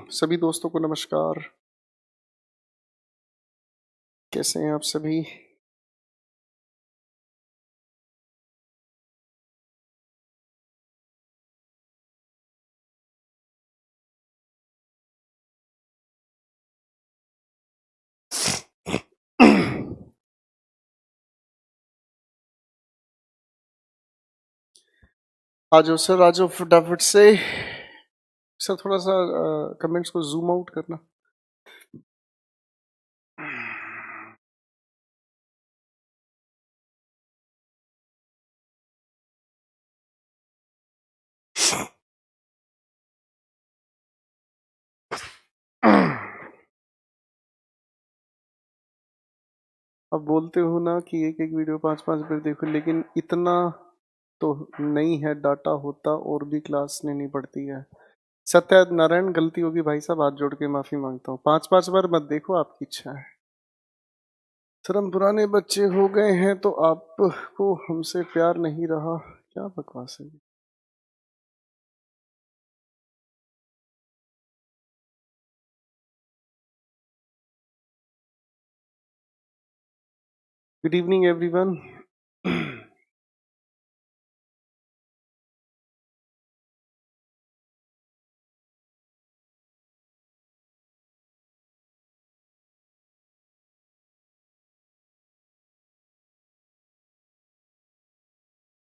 सभी दोस्तों को नमस्कार। कैसे हैं आप सभी? आ जाओ सर, आ जाओ फटाफट से। सर थोड़ा सा कमेंट्स को जूम आउट करना। अब बोलते हो ना कि एक एक वीडियो 5-5 बार देखो, लेकिन इतना तो नहीं है डाटा होता और भी क्लास लेनी पड़ती है। सत्यनारायण, गलती होगी भाई साहब, हाथ जोड़ के माफी मांगता हूँ। 5-5 बार मत देखो, आपकी इच्छा है। सर हम पुराने बच्चे हो गए हैं तो आपको हमसे प्यार नहीं रहा। क्या बकवास है। Good evening everyone.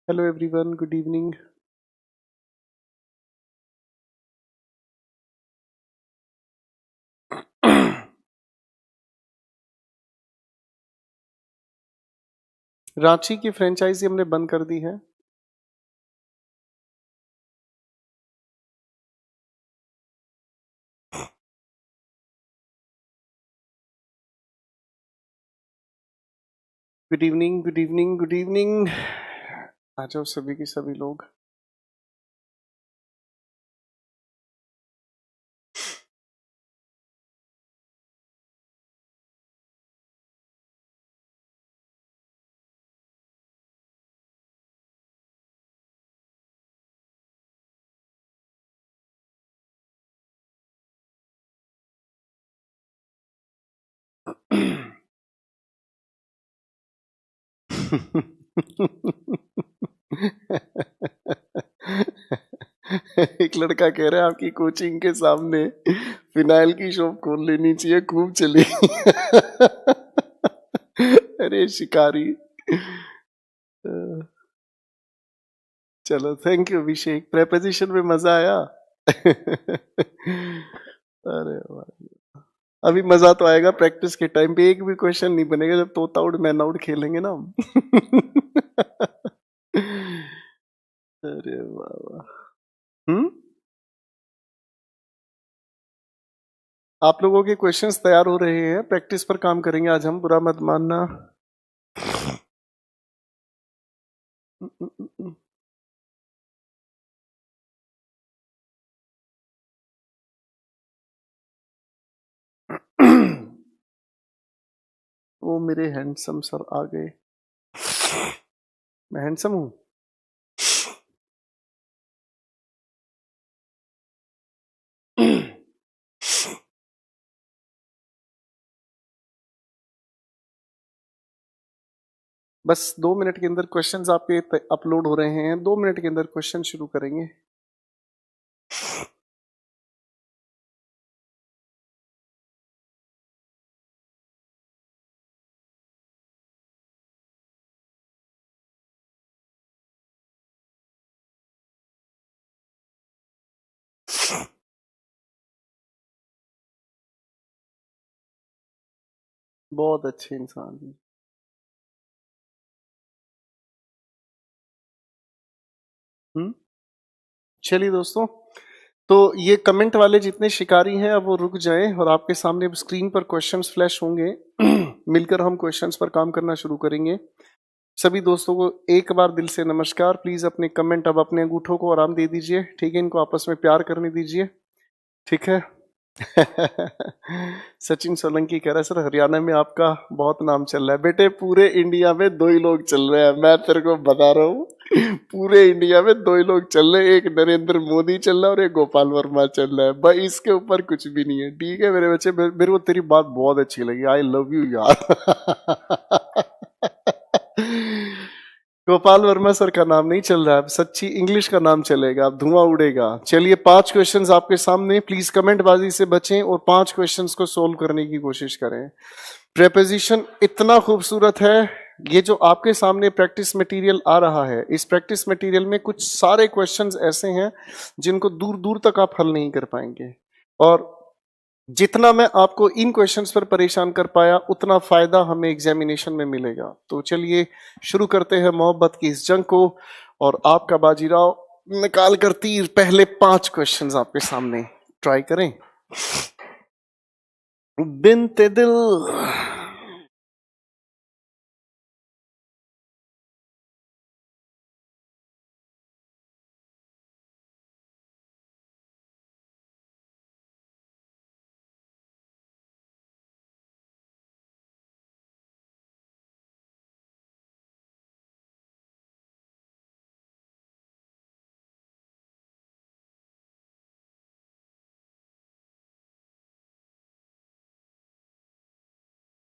Hello everyone, good evening. Ranchi की फ्रेंचाइजी हमने बंद कर दी है। Good evening, good evening, good evening. आ जाओ सभी के सभी लोग। एक लड़का कह रहा है आपकी कोचिंग के सामने फिनाइल की शॉप खोल लेनी चाहिए, खूब चली। अरे शिकारी। चलो, थैंक यू अभिषेक। प्रेपोजिशन में मजा आया। अरे वाह। अभी मजा तो आएगा प्रैक्टिस के टाइम पे। एक भी क्वेश्चन नहीं बनेगा जब तोता उड़ मैना उड़ खेलेंगे ना हम। अरे वाह वाह। आप लोगों के क्वेश्चंस तैयार हो रहे हैं, प्रैक्टिस पर काम करेंगे आज हम, बुरा मत मानना। वो मेरे हैंडसम सर आ गए। मैं हैंडसम हूँ। बस 2 मिनट के अंदर क्वेश्चंस आपके अपलोड हो रहे हैं। 2 मिनट के अंदर क्वेश्चन शुरू करेंगे। बहुत अच्छे इंसान हैं। चलिए दोस्तों, तो ये कमेंट वाले जितने शिकारी हैं अब वो रुक जाएं और आपके सामने स्क्रीन पर क्वेश्चंस फ्लैश होंगे। मिलकर हम क्वेश्चंस पर काम करना शुरू करेंगे। सभी दोस्तों को एक बार दिल से नमस्कार। प्लीज अपने कमेंट अब अपने अंगूठों को आराम दे दीजिए, ठीक है? इनको आपस में प्यार करने दीजिए, ठीक है? सचिन सोलंकी कह रहा है सर हरियाणा में आपका बहुत नाम चल रहा है। बेटे पूरे इंडिया में दो ही लोग चल रहे हैं, मैं तेरे को बता रहा हूँ। पूरे इंडिया में दो ही लोग चल रहे हैं, एक नरेंद्र मोदी चल रहा है और एक गोपाल वर्मा चल रहा है भाई, इसके ऊपर कुछ भी नहीं है। ठीक है मेरे बच्चे, मेरे को तेरी बात बहुत अच्छी लगी, आई लव यू यार। गोपाल वर्मा सर का नाम नहीं चल रहा है, अब सच्ची इंग्लिश का नाम चलेगा, अब धुआं उड़ेगा। चलिए 5 क्वेश्चंस आपके सामने, प्लीज कमेंट बाजी से बचें और 5 क्वेश्चंस को सोल्व करने की कोशिश करें। प्रेपोजिशन इतना खूबसूरत है, ये जो आपके सामने प्रैक्टिस मटेरियल आ रहा है, इस प्रैक्टिस मटेरियल में कुछ सारे क्वेश्चंस ऐसे हैं जिनको दूर दूर तक आप हल नहीं कर पाएंगे, और जितना मैं आपको इन क्वेश्चंस पर परेशान कर पाया उतना फायदा हमें एग्जामिनेशन में मिलेगा। तो चलिए शुरू करते हैं मोहब्बत की इस जंग को, और आपका बाजीराव निकाल कर तीर, पहले 5 क्वेश्चंस आपके सामने, ट्राई करें। बिनते दिल,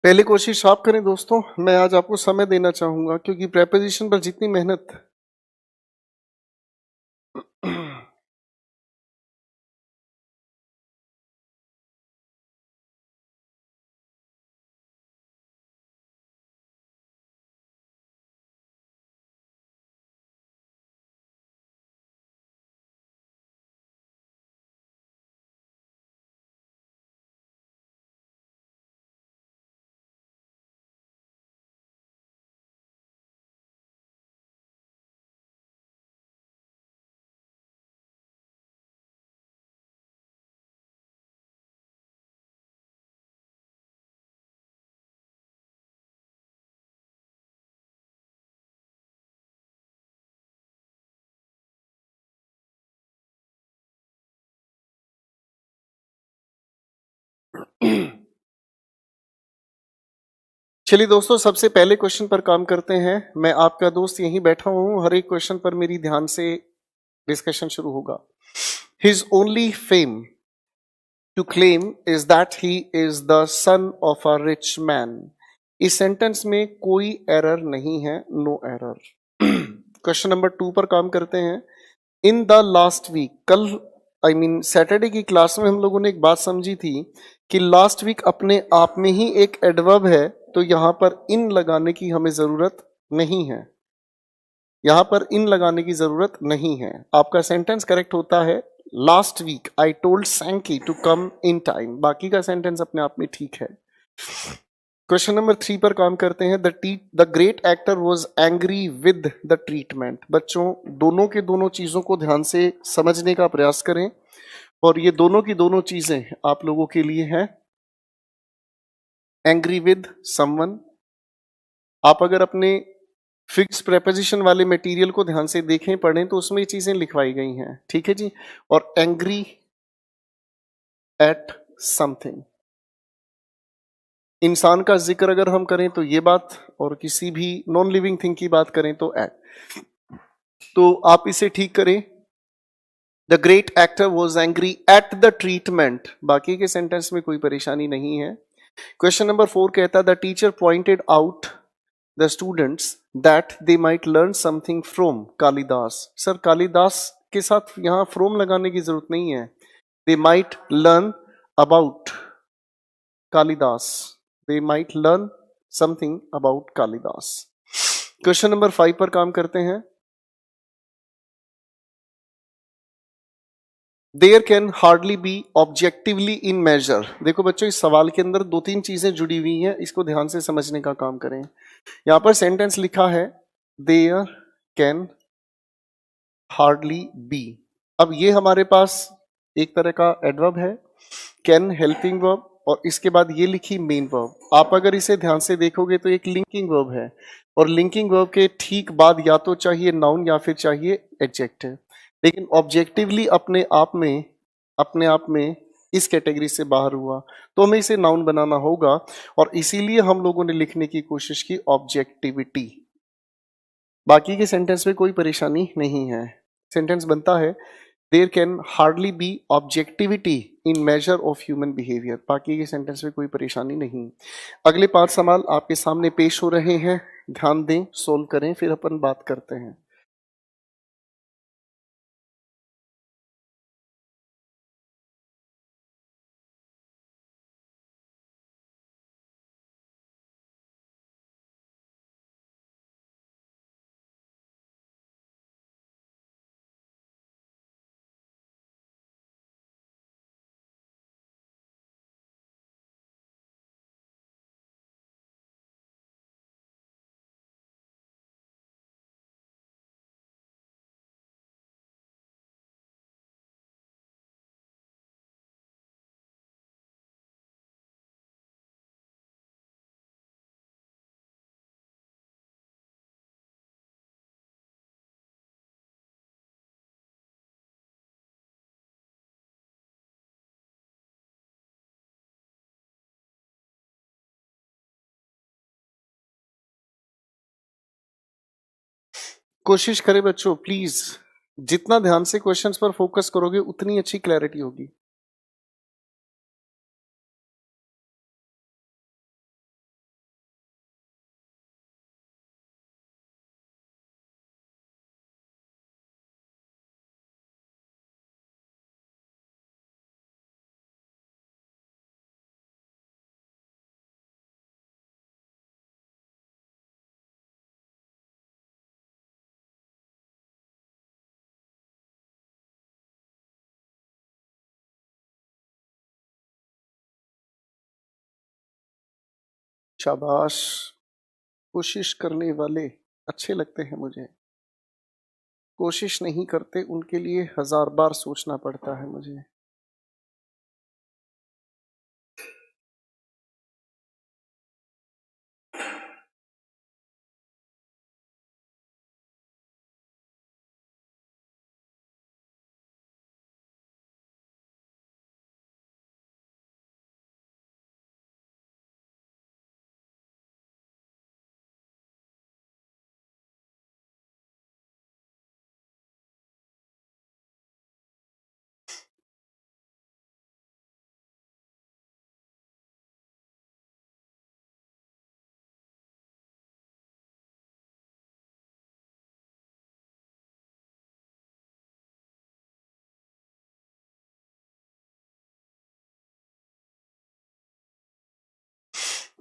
पहले कोशिश आप करें दोस्तों, मैं आज आपको समय देना चाहूंगा क्योंकि प्रेपोजिशन पर जितनी मेहनत चलिए दोस्तों, सबसे पहले क्वेश्चन पर काम करते हैं। मैं आपका दोस्त यहीं बैठा हूं, हर एक क्वेश्चन पर मेरी ध्यान से डिस्कशन शुरू होगा। His only fame to claim is that he is the son of a rich man. इस सेंटेंस में कोई एरर नहीं है, नो एरर। क्वेश्चन नंबर 2 पर काम करते हैं। इन द लास्ट वीक, कल सैटरडे की क्लास में हम लोगों ने एक बात समझी थी कि लास्ट वीक अपने आप में ही एक एडवर्ब है, तो यहां पर इन लगाने की हमें जरूरत नहीं है, यहां पर इन लगाने की जरूरत नहीं है। आपका सेंटेंस करेक्ट होता है last week I told Sanky to come in time, बाकी का सेंटेंस अपने आप में ठीक है। क्वेश्चन नंबर 3 पर काम करते हैं। The great actor was angry with the treatment. बच्चों, दोनों के दोनों चीजों को ध्यान से समझने का प्रयास करें, और ये दोनों की दोनों चीजें आप लोगों के लिए हैं। एंग्री विद समवन, आप अगर अपने फिक्स प्रेपोजिशन वाले मटेरियल को ध्यान से देखें, पढ़ें, तो उसमें ये चीजें लिखवाई गई हैं, ठीक है जी। और एंग्री एट समथिंग, इंसान का जिक्र अगर हम करें तो ये बात, और किसी भी नॉन लिविंग थिंग की बात करें तो एट, तो आप इसे ठीक करें। The great actor was angry at the treatment, बाकी के सेंटेंस में कोई परेशानी नहीं है। क्वेश्चन नंबर 4 कहता है the teacher pointed out the students that they might learn something from Kalidas. Sir Kalidas के साथ यहां फ्रॉम लगाने की जरूरत नहीं है, they might learn about Kalidas, they might learn something about Kalidas. Question number 5 पर काम करते हैं। There can hardly be objectively in measure. देखो बच्चों, इस सवाल के अंदर 2-3 चीजें जुड़ी हुई हैं, इसको ध्यान से समझने का काम करें। यहां पर सेंटेंस लिखा है देयर कैन हार्डली बी। अब ये हमारे पास एक तरह का एडवर्ब है, कैन हेल्पिंग वर्ब, और इसके बाद ये लिखी मेन वर्ब। आप अगर इसे ध्यान से देखोगे तो एक लिंकिंग वर्ब है, और लिंकिंग वर्ब के ठीक बाद या तो चाहिए नाउन या फिर चाहिए एडजेक्टिव। लेकिन ऑब्जेक्टिवली अपने आप में इस कैटेगरी से बाहर हुआ, तो हमें इसे नाउन बनाना होगा, और इसीलिए हम लोगों ने लिखने की कोशिश की ऑब्जेक्टिविटी। बाकी के सेंटेंस में कोई परेशानी नहीं है। सेंटेंस बनता है there can hardly be objectivity in measure of human behaviour. बाकी के सेंटेंस में कोई परेशानी नहीं। अगले 5 सवाल आपके सामने पेश हो रहे हैं, ध्यान दें, सोल्व करें, फिर अपन बात करते हैं। कोशिश करें बच्चों प्लीज, जितना ध्यान से क्वेश्चंस पर फोकस करोगे उतनी अच्छी क्लैरिटी होगी। शाबाश, कोशिश करने वाले अच्छे लगते हैं मुझे। कोशिश नहीं करते उनके लिए 1000 बार सोचना पड़ता है मुझे।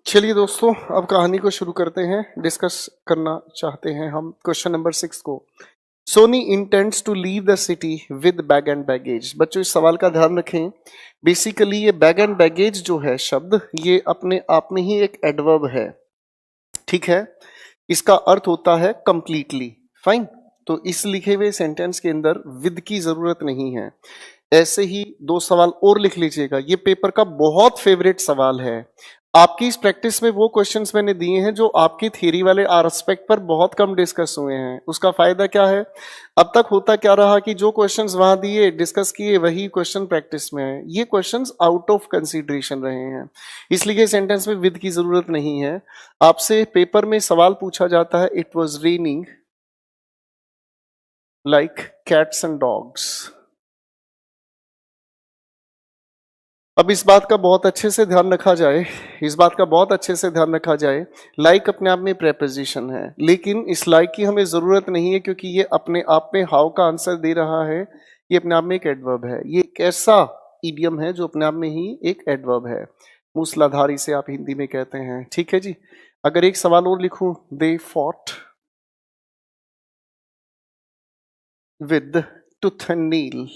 चलिए दोस्तों, अब कहानी को शुरू करते हैं। डिस्कस करना चाहते हैं हम क्वेश्चन नंबर 6 को। Soni intends to leave the city with bag and baggage. बच्चों इस सवाल का ध्यान रखें। बेसिकली ये बैग एंड बैगेज जो है शब्द, ये अपने आप में ही एक एडवर्ब है, ठीक है। इसका अर्थ होता है कंप्लीटली, फाइन। तो इस लिखे हुए सेंटेंस के अंदर विद की जरूरत नहीं है। ऐसे ही 2 सवाल और लिख लीजिएगा, ये पेपर का बहुत फेवरेट सवाल है। आपकी इस प्रैक्टिस में वो क्वेश्चंस मैंने दिए हैं जो आपकी थ्योरी वाले आस्पेक्ट पर बहुत कम डिस्कस हुए हैं। उसका फायदा क्या है, अब तक होता क्या रहा कि जो क्वेश्चंस वहां दिए डिस्कस किए वही क्वेश्चन प्रैक्टिस में है। ये क्वेश्चंस आउट ऑफ कंसीडरेशन रहे हैं, इसलिए सेंटेंस में विद की जरूरत नहीं है। आपसे पेपर में सवाल पूछा जाता है, it was raining like cats and dogs. अब इस बात का बहुत अच्छे से ध्यान रखा जाए, इस बात का बहुत अच्छे से ध्यान रखा जाए, लाइक अपने आप में प्रेपोजिशन है, लेकिन इस लाइक की हमें जरूरत नहीं है क्योंकि ये अपने आप में हाउ का आंसर दे रहा है। ये अपने आप में एक एडवर्ब है, ये एक ऐसा इडियम है जो अपने आप में ही एक एडवर्ब है। मूसलाधारी से आप हिंदी में कहते हैं, ठीक है जी। अगर एक सवाल और लिखूं, they fought with tooth and nail,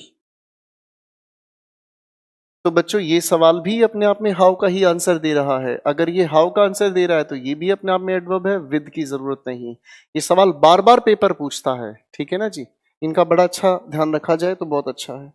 तो बच्चों ये सवाल भी अपने आप में हाउ का ही आंसर दे रहा है। अगर ये हाउ का आंसर दे रहा है तो ये भी अपने आप में एडवर्ब है, विद की जरूरत नहीं। ये सवाल बार बार पेपर पूछता है, ठीक है ना जी। इनका बड़ा अच्छा ध्यान रखा जाए तो बहुत अच्छा है।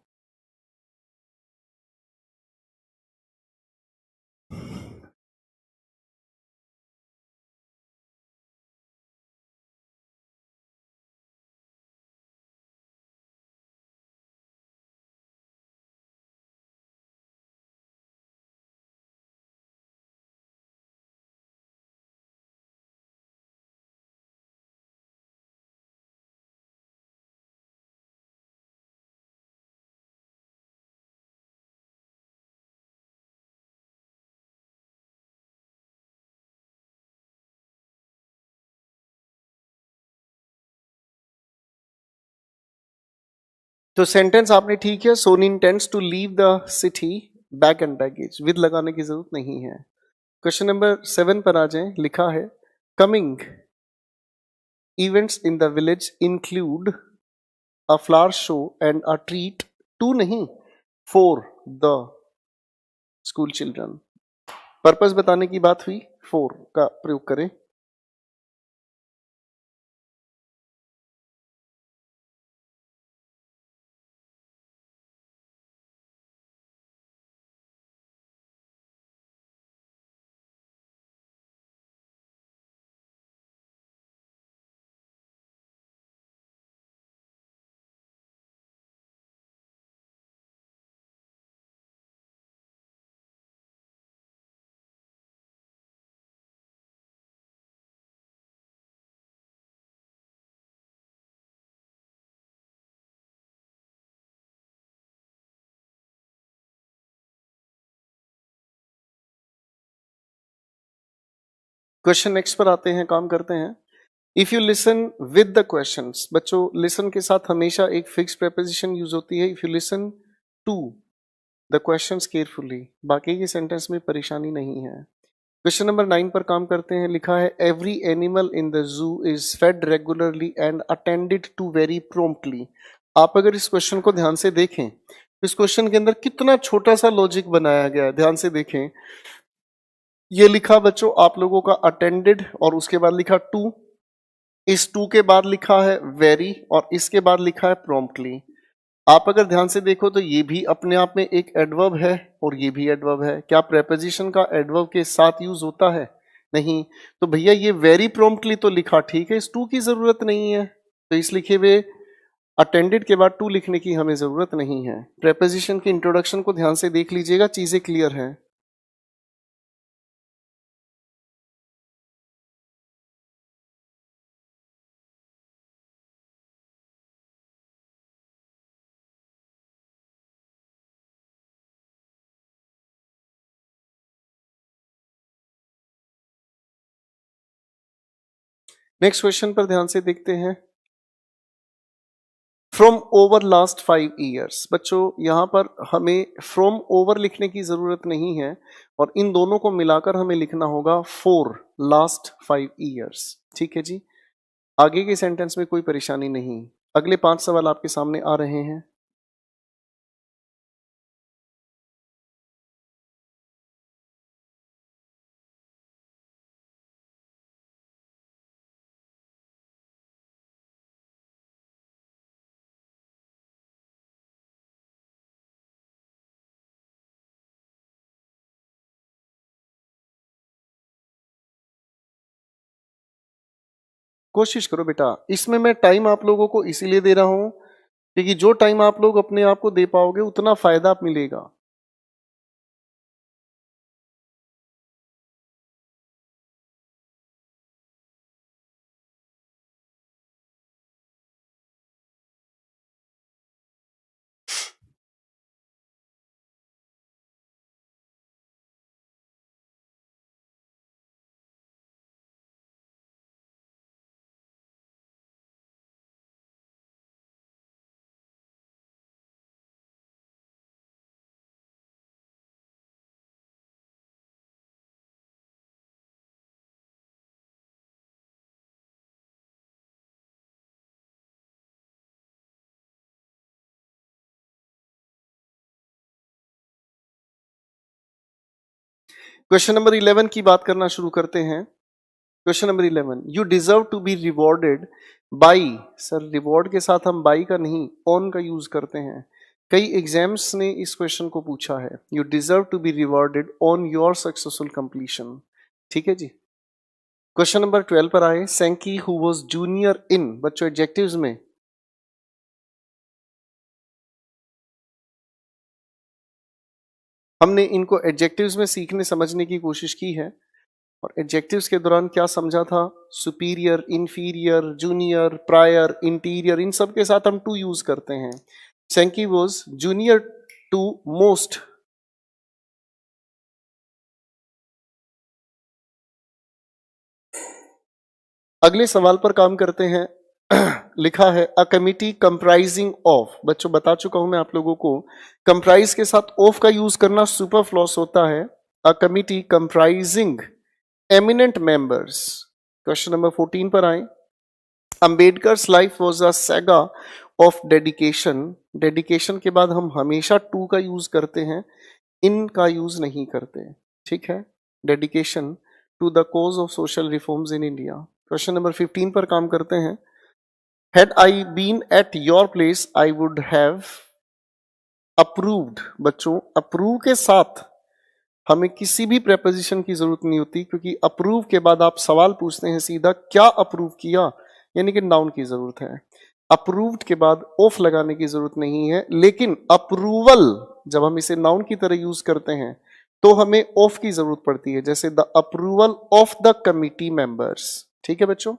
तो सेंटेंस आपने ठीक है, Soni intends to leave the city bag and baggage, with लगाने की जरूरत नहीं है। क्वेश्चन नंबर 7 पर आ जाएं, लिखा है coming events in the village include a flower show and a treat to नहीं for the school children. Purpose बताने की बात हुई, फॉर का प्रयोग करें। क्वेश्चन नेक्स्ट पर आते हैं, काम करते हैं। If you listen with the questions, बच्चों लिसन के साथ हमेशा एक फिक्स प्रेपोजिशन यूज होती है। If you listen to the questions carefully, बाकी के सेंटेंस में परेशानी नहीं है। क्वेश्चन नंबर 9 पर काम करते हैं, लिखा है every animal in the zoo is fed regularly and attended to very promptly. आप अगर इस क्वेश्चन को ध्यान से देखें, इस क्वेश्चन के अंदर कितना छोटा सा लॉजिक बनाया गया है, ध्यान से देखें। ये लिखा बच्चों आप लोगों का अटेंडेड और उसके बाद लिखा टू, इस टू के बाद लिखा है वेरी और इसके बाद लिखा है प्रॉम्प्टली। आप अगर ध्यान से देखो तो ये भी अपने आप में एक एडवर्ब है और ये भी एडवर्ब है। क्या प्रेपोजिशन का एडवर्ब के साथ यूज होता है? नहीं। तो भैया ये वेरी प्रॉम्प्टली तो लिखा ठीक है, इस टू की जरूरत नहीं है, तो इस लिखे हुए अटेंडेड के बाद टू लिखने की हमें जरूरत नहीं है। प्रेपोजिशन के इंट्रोडक्शन को ध्यान से देख लीजिएगा, चीजें क्लियर है। नेक्स्ट क्वेश्चन पर ध्यान से देखते हैं। फ्रॉम ओवर लास्ट 5 years, बच्चों यहां पर हमें फ्रॉम ओवर लिखने की जरूरत नहीं है और इन दोनों को मिलाकर हमें लिखना होगा फॉर लास्ट 5 years। ठीक है जी, आगे के सेंटेंस में कोई परेशानी नहीं। अगले 5 सवाल आपके सामने आ रहे हैं। कोशिश करो बेटा, इसमें मैं टाइम आप लोगों को इसीलिए दे रहा हूं क्योंकि जो टाइम आप लोग अपने आप को दे पाओगे उतना फायदा आप मिलेगा। क्वेश्चन नंबर 11 की बात करना शुरू करते हैं। Question number 11, you deserve to be rewarded by, sir reward के साथ हम बाई का नहीं ऑन का यूज करते हैं। कई एग्जाम्स ने इस क्वेश्चन को पूछा है, you deserve to be rewarded on your successful completion. ठीक है जी। क्वेश्चन नंबर 12 पर आए, Sanki who was junior in, बच्चों एडजेक्टिव्स में हमने इनको एडजेक्टिव्स में सीखने समझने की कोशिश की है और एडजेक्टिव्स के दौरान क्या समझा था, superior, inferior, junior, prior, interior, इन सब के साथ हम टू यूज करते हैं। Sanky was junior to most. अगले सवाल पर काम करते हैं। लिखा है अ कमिटी कंप्राइजिंग ऑफ, बच्चों बता चुका हूं मैं आप लोगों को, कंप्राइज के साथ ऑफ का यूज करना सुपरफ्लूस होता है। A committee comprising eminent members. Question number 14 पर आए। Ambedkar's life was a saga of dedication. Dedication के बाद हम हमेशा टू का यूज करते हैं, इन का यूज नहीं करते, ठीक है। Dedication to the cause of social reforms in India. Question number 15 पर काम करते हैं। Had I been at your place, I would have approved। बच्चों अप्रूव के साथ हमें किसी भी प्रेपोजिशन की जरूरत नहीं होती, क्योंकि अप्रूव के बाद आप सवाल पूछते हैं सीधा क्या अप्रूव किया, यानी कि नाउन की जरूरत है। अप्रूव्ड के बाद ऑफ लगाने की जरूरत नहीं है, लेकिन अप्रूवल जब हम इसे नाउन की तरह यूज करते हैं तो हमें ऑफ की जरूरत पड़ती है, जैसे the approval of the committee members. ठीक है बच्चों,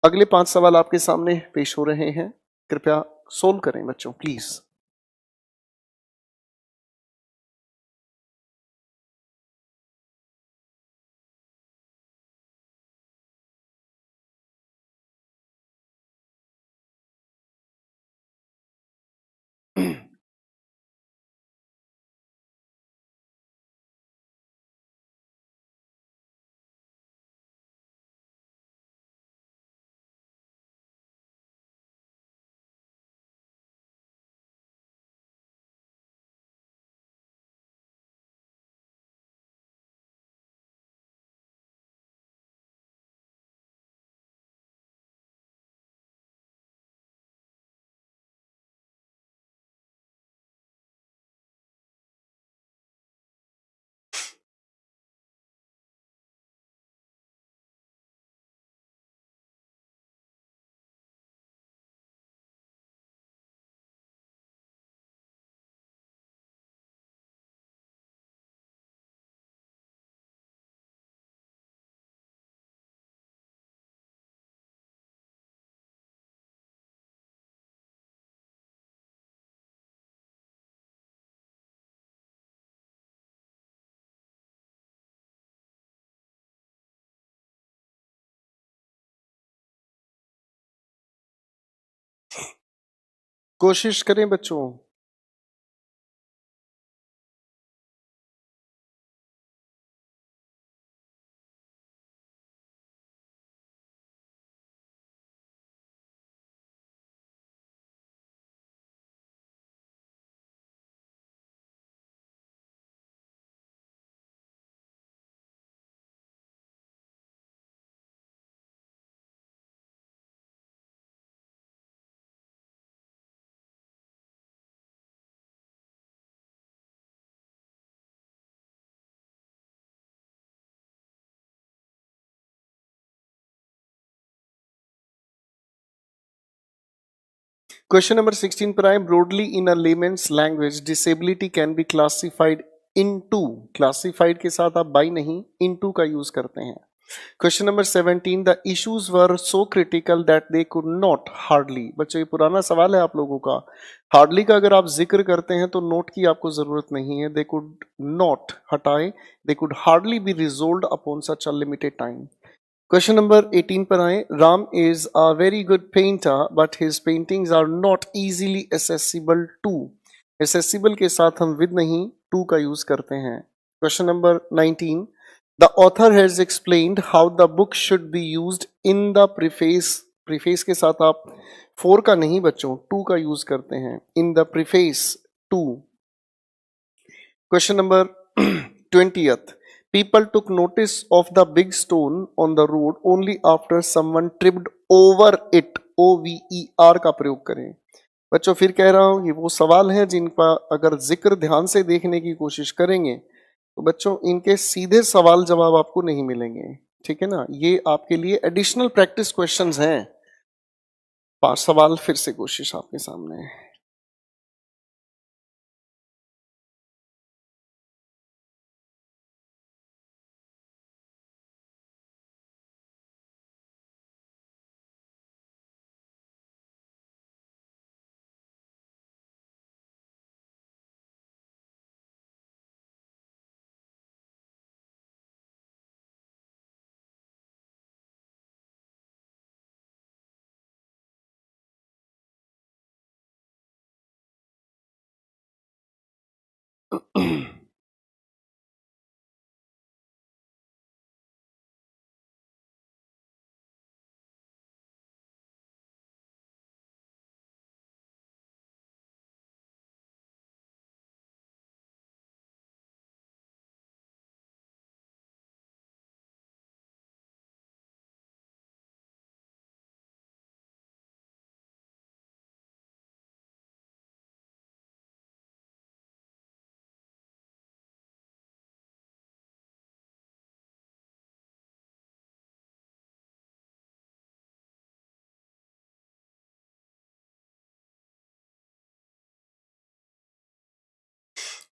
अगले 5 सवाल आपके सामने पेश हो रहे हैं, कृपया सोल्व करें बच्चों प्लीज। कोशिश करें बच्चों। क्वेश्चन नंबर 16 पर आए। Broadly in a layman's language disability can be classified into. Classified के साथ आप बाई नहीं इन टू का यूज करते हैं। Question number 17, the issues were so critical that they could not hardly. बच्चों ये पुराना सवाल है आप लोगों का। हार्डली का अगर आप जिक्र करते हैं तो नोट की आपको जरूरत नहीं है, दे कुड नॉट हटाए, they could hardly be resolve upon such a limited time. Question number 18 पर आए। Ram is a very good painter but his paintings are not easily accessible to. Accessible के साथ हम विद नहीं टू का यूज करते हैं। Question number 19, the author has explained how the book should be used in the preface. Preface के साथ आप फोर का नहीं बच्चों टू का यूज करते हैं, in the preface to. Question number 20th. People took notice of the big stone on the road only after someone tripped over it। OVER का प्रयोग करें। बच्चों फिर कह रहा हूं ये वो सवाल हैं जिनका अगर जिक्र ध्यान से देखने की कोशिश करेंगे तो बच्चों इनके सीधे सवाल जवाब आपको नहीं मिलेंगे, ठीक है ना। ये आपके लिए एडिशनल प्रैक्टिस क्वेश्चंस हैं। 5 सवाल फिर से कोशिश आपके सामने है।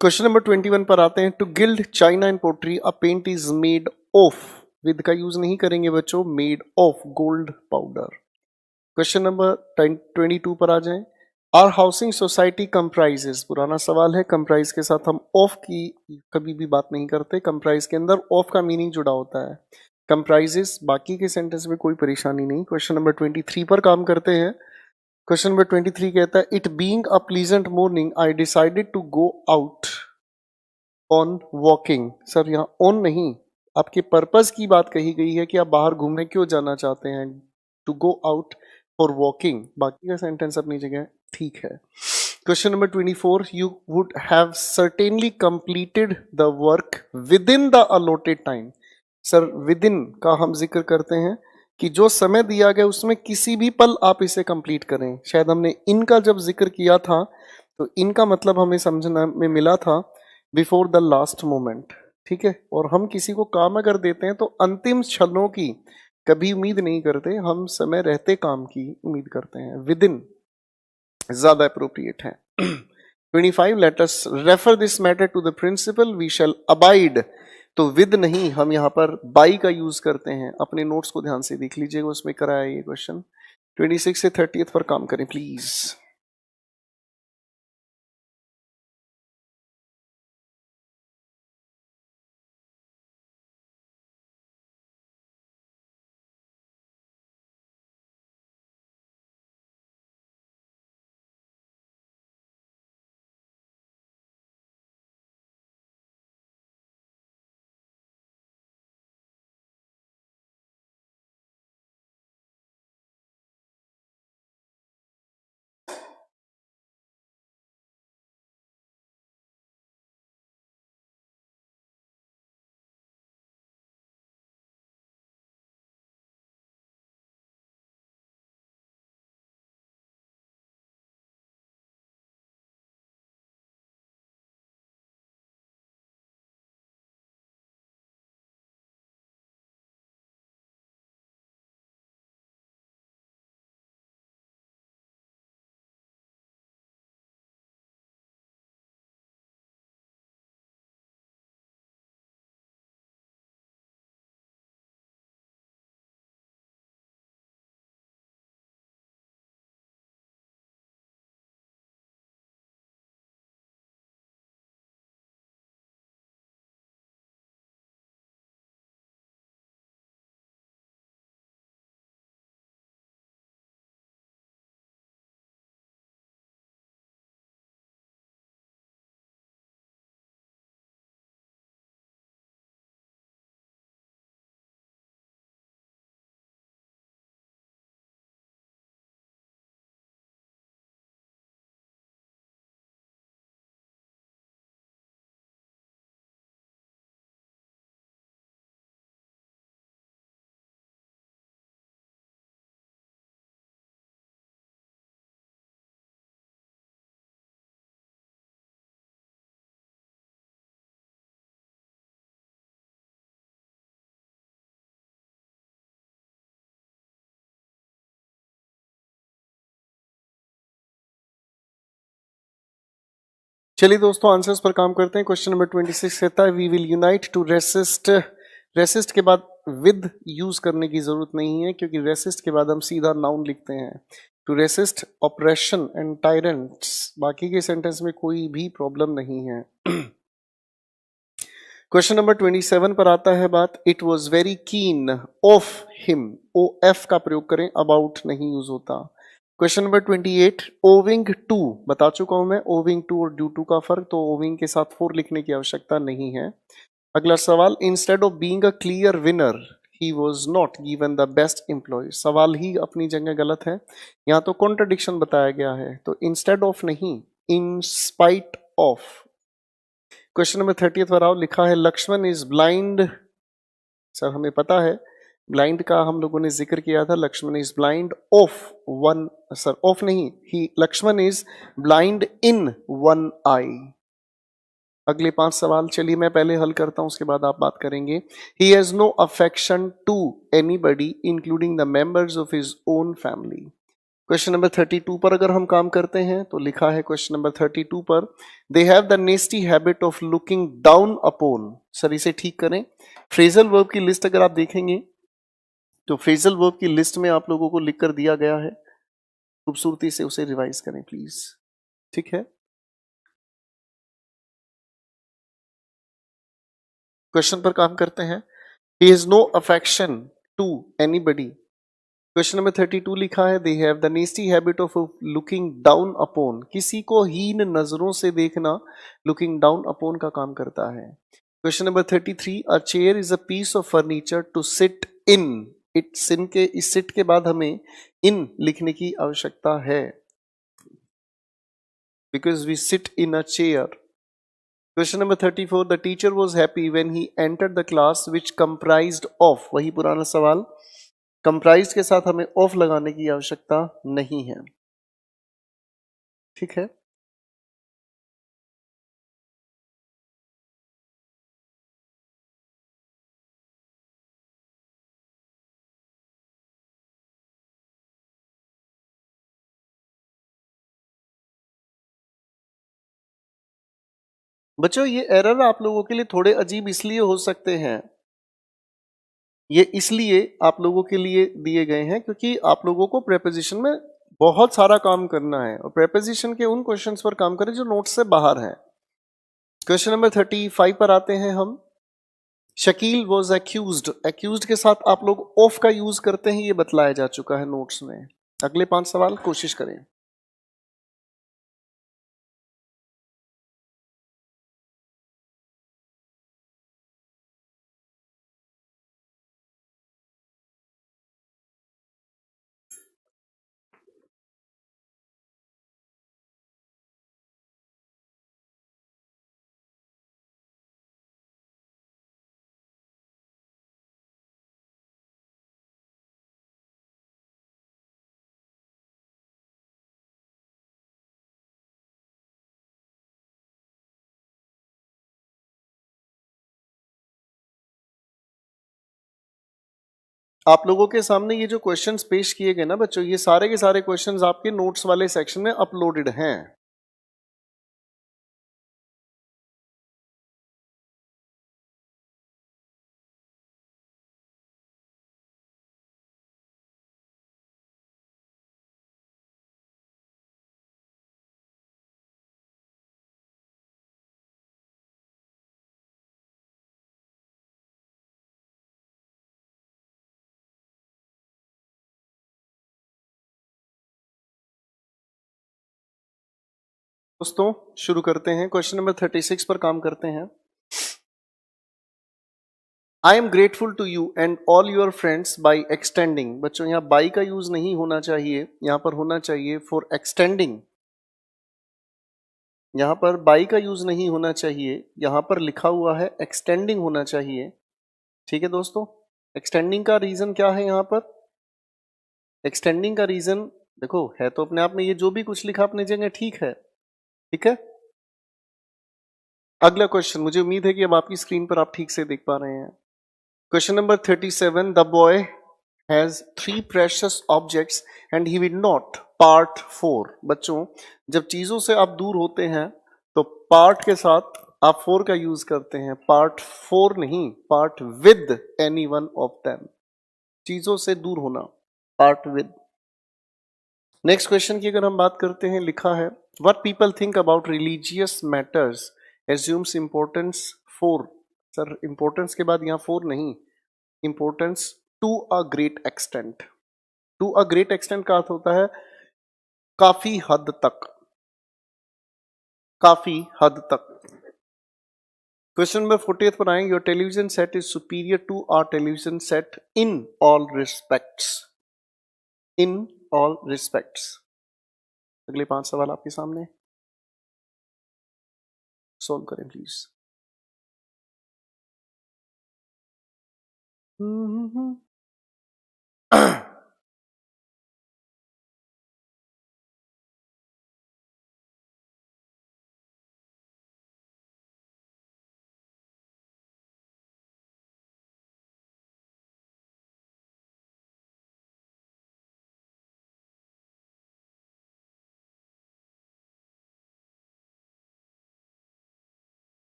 क्वेश्चन नंबर 21 पर आते हैं। To gild china and pottery a paint is made of, with का यूज नहीं करेंगे बच्चों, made of gold powder. Question number 22 पर आ जाएं। आर हाउसिंग सोसाइटी कंप्राइजेस, पुराना सवाल है, कंप्राइज के साथ हम ऑफ की कभी भी बात नहीं करते, कंप्राइज के अंदर ऑफ का मीनिंग जुड़ा होता है। कंप्राइजेस, बाकी के सेंटेंस में कोई परेशानी नहीं। क्वेश्चन नंबर 23 पर काम करते हैं। क्वेश्चन नंबर 23 कहता है, it being a pleasant morning I decided to go out on walking. Sir यहाँ ऑन नहीं, आपके पर्पस की बात कही गई है कि आप बाहर घूमने क्यों जाना चाहते हैं, to go out for walking. बाकी का सेंटेंस अपनी जगह ठीक है। Question number 24, you would have certainly completed the work within the allotted time. Sir within का हम जिक्र करते हैं कि जो समय दिया गया उसमें किसी भी पल आप इसे कंप्लीट करें। शायद हमने इनका जब जिक्र किया था तो इनका मतलब हमें समझना में मिला था बिफोर द लास्ट मोमेंट, ठीक है। और हम किसी को काम अगर देते हैं तो अंतिम क्षणों की कभी उम्मीद नहीं करते, हम समय रहते काम की उम्मीद करते हैं। विद इन ज्यादा अप्रोप्रिएट है। 25, let us refer this matter to the principal, we shall abide. तो विद नहीं, हम यहाँ पर बाई का यूज करते हैं। अपने नोट्स को ध्यान से देख लीजिएगा, उसमें कराया ये क्वेश्चन। 26 से 30 पर काम करें प्लीज। चलिए दोस्तों, आंसर्स पर काम करते हैं। क्वेश्चन नंबर 26 कहता है, we will unite to resist. Resist के बाद विद यूज करने की जरूरत नहीं है, क्योंकि रेसिस्ट के बाद हम सीधा नाउन लिखते हैं। To resist operation and tyrants, बाकी के सेंटेंस में कोई भी प्रॉब्लम नहीं है। क्वेश्चन नंबर 27 पर आता है बात, it was very keen of him. O F का प्रयोग करें, अबाउट नहीं यूज होता। क्वेश्चन नंबर 28, ओविंग टू, बता चुका हूं मैं ओविंग टू और ड्यू टू का फर्क, तो ओविंग के साथ फोर लिखने की आवश्यकता नहीं है। अगला सवाल, instead of being a clear winner he was not given the best employ. सवाल ही अपनी जगह गलत है, यहाँ तो कॉन्ट्रडिक्शन बताया गया है, तो इंस्टेड ऑफ नहीं, in spite of. Question number 30 पर आओ, लिखा है लक्ष्मण इज ब्लाइंड। सर हमें पता है ब्लाइंड का हम लोगों ने जिक्र किया था, Lakshman is blind of one, sir of नहीं, he Lakshman is blind in one eye. अगले 5 सवाल चलिए मैं पहले हल करता हूं, उसके बाद आप बात करेंगे। He has no affection to anybody including the members of his own family. Question number 32 पर अगर हम काम करते हैं तो लिखा है क्वेश्चन नंबर 32 पर, दे have the nasty habit of looking down upon. Sir इसे ठीक करें। फ्रेजल वर्ब की लिस्ट अगर आप देखेंगे तो फ्रेजल वर्ब की लिस्ट में आप लोगों को लिख कर दिया गया है, खूबसूरती से उसे रिवाइज करें प्लीज, ठीक है। क्वेश्चन पर काम करते हैं। He has no affection to anybody. Question number 32 लिखा है, they have the nasty habit of looking down upon, किसी को हीन नजरों से देखना लुकिंग डाउन अपॉन का काम करता है। Question number 33, a chair is a piece of furniture to sit in. It's in के, इस सिट के बाद हमें इन लिखने की आवश्यकता है, because we sit in a chair. Question number 34, the teacher was happy when he entered the class which comprised of, वही पुराना सवाल, कंप्राइज के साथ हमें ऑफ लगाने की आवश्यकता नहीं है, ठीक है। बच्चों ये एरर आप लोगों के लिए थोड़े अजीब इसलिए हो सकते हैं, ये इसलिए आप लोगों के लिए दिए गए हैं क्योंकि आप लोगों को प्रेपोजिशन में बहुत सारा काम करना है, और प्रेपोजिशन के उन क्वेश्चंस पर काम करें जो नोट से बाहर हैं। क्वेश्चन नंबर 35 पर आते हैं हम। शकील वॉज एक्यूज्ड, एक्यूज्ड के साथ आप लोग ऑफ का यूज करते हैं, ये बतलाया जा चुका है नोट्स में। अगले 5 सवाल कोशिश करें। आप लोगों के सामने ये जो क्वेश्चंस पेश किए गए ना बच्चों, ये सारे के सारे क्वेश्चंस आपके नोट्स वाले सेक्शन में अपलोडेड हैं। दोस्तों शुरू करते हैं, क्वेश्चन नंबर 36 पर काम करते हैं। I am grateful to you and all your friends by extending. बच्चों यहाँ बाई का यूज नहीं होना चाहिए, यहाँ पर होना चाहिए फॉर एक्सटेंडिंग। यहाँ पर बाई का यूज नहीं होना चाहिए, यहाँ पर लिखा हुआ है एक्सटेंडिंग होना चाहिए, ठीक है दोस्तों। एक्सटेंडिंग का रीजन क्या है यहाँ पर? एक्सटेंडिंग का रीजन देखो है तो अपने आप में ये जो भी कुछ लिखा अपनी जगह ठीक है, ठीक है। अगला क्वेश्चन, मुझे उम्मीद है कि अब आपकी स्क्रीन पर आप ठीक से देख पा रहे हैं। Question number 37, the boy has 3 precious objects and he will not part 4। बच्चों जब चीजों से आप दूर होते हैं तो पार्ट के साथ आप 4 का यूज करते हैं, पार्ट 4 नहीं, part with any one of them. चीजों से दूर होना, पार्ट विद। नेक्स्ट क्वेश्चन की अगर हम बात करते हैं, लिखा है what people think about religious matters assumes importance 4। Sir importance के बाद यहाँ 4 नहीं, importance to a great extent. To a great extent का अर्थ होता है काफी हद तक, काफी हद तक। क्वेश्चन नंबर 40 पर आएंगे। Your television set is superior to our television set in all respects, in all respects. अगले 5 सवाल आपके सामने, सॉल्व करें प्लीज।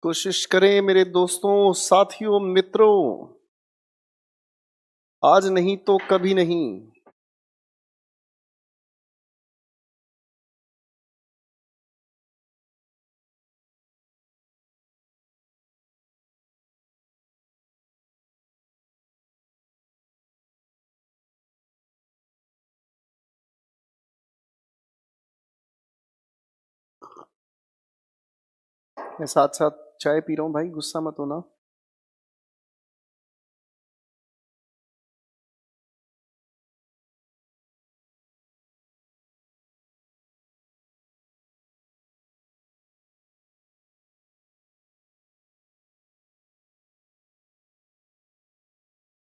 कोशिश करें मेरे दोस्तों, साथियों, मित्रों, आज नहीं तो कभी नहीं। मैं साथ साथ चाय पी रहा हूं भाई, गुस्सा मत होना।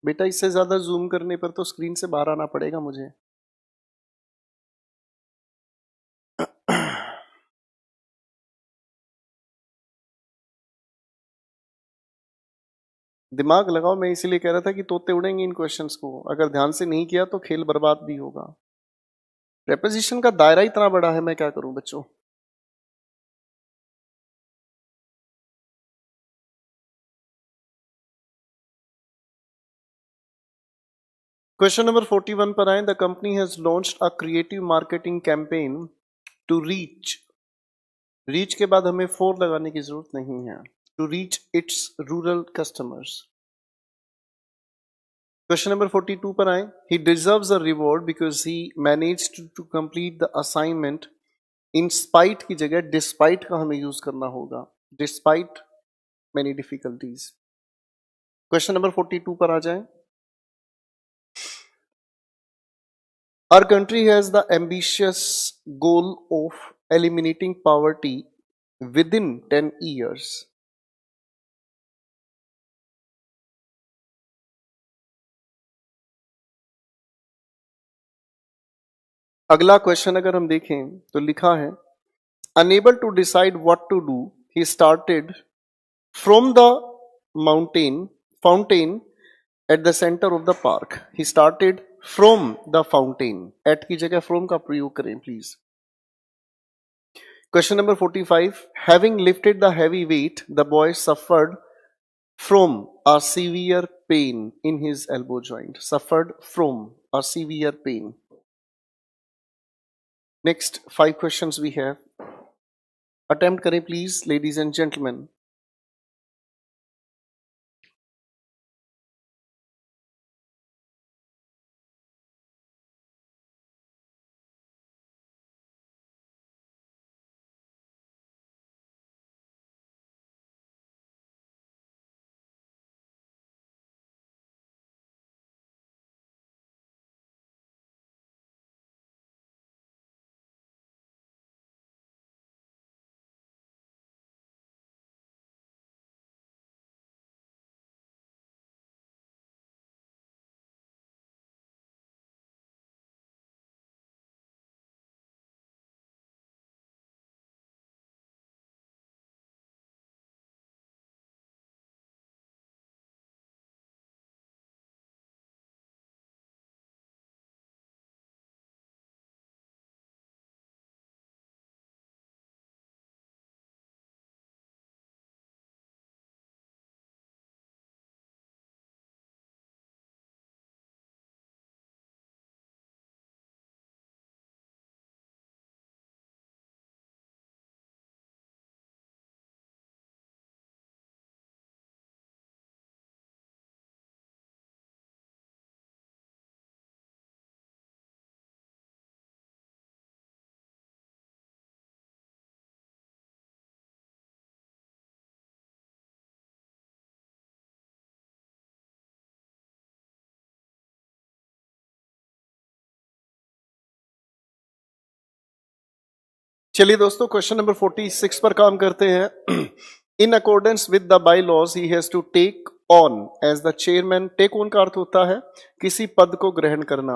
बेटा इससे ज्यादा जूम करने पर तो स्क्रीन से बाहर आना पड़ेगा मुझे। दिमाग लगाओ, मैं इसीलिए कह रहा था कि तोते उड़ेंगे इन क्वेश्चंस को, अगर ध्यान से नहीं किया तो खेल बर्बाद भी होगा। प्रेपोजिशन का दायरा इतना बड़ा है, मैं क्या करूं बच्चों। क्वेश्चन नंबर 41 पर आए। The company has launched a creative marketing campaign to reach, reach के बाद हमें फोर लगाने की जरूरत नहीं है, to reach its rural customers. Question number 42 पर आए। He deserves a reward because he manage to complete the assignment. In spite की जगह डिस्पाइट का हमें यूज करना होगा, despite many difficulties. Question number 42 पर आ जाएं। Our country has the ambitious goal of eliminating poverty within 10 years. अगला question अगर हम देखें तो लिखा है, unable to decide what to do, he started from the mountain fountain at the center of the park. He started from the fountain. At की जगह from का प्रयोग करें please. Question number 45. Having lifted the heavy weight, the boy suffered from a severe pain in his elbow joint. Suffered from a severe pain. Next 5 questions we have. Attempt करें please, ladies and gentlemen. चलिए दोस्तों, question number 46 पर काम करते हैं। In accordance with the bylaws he has to take on as the chairman. Take on का अर्थ होता है किसी पद को ग्रहण करना,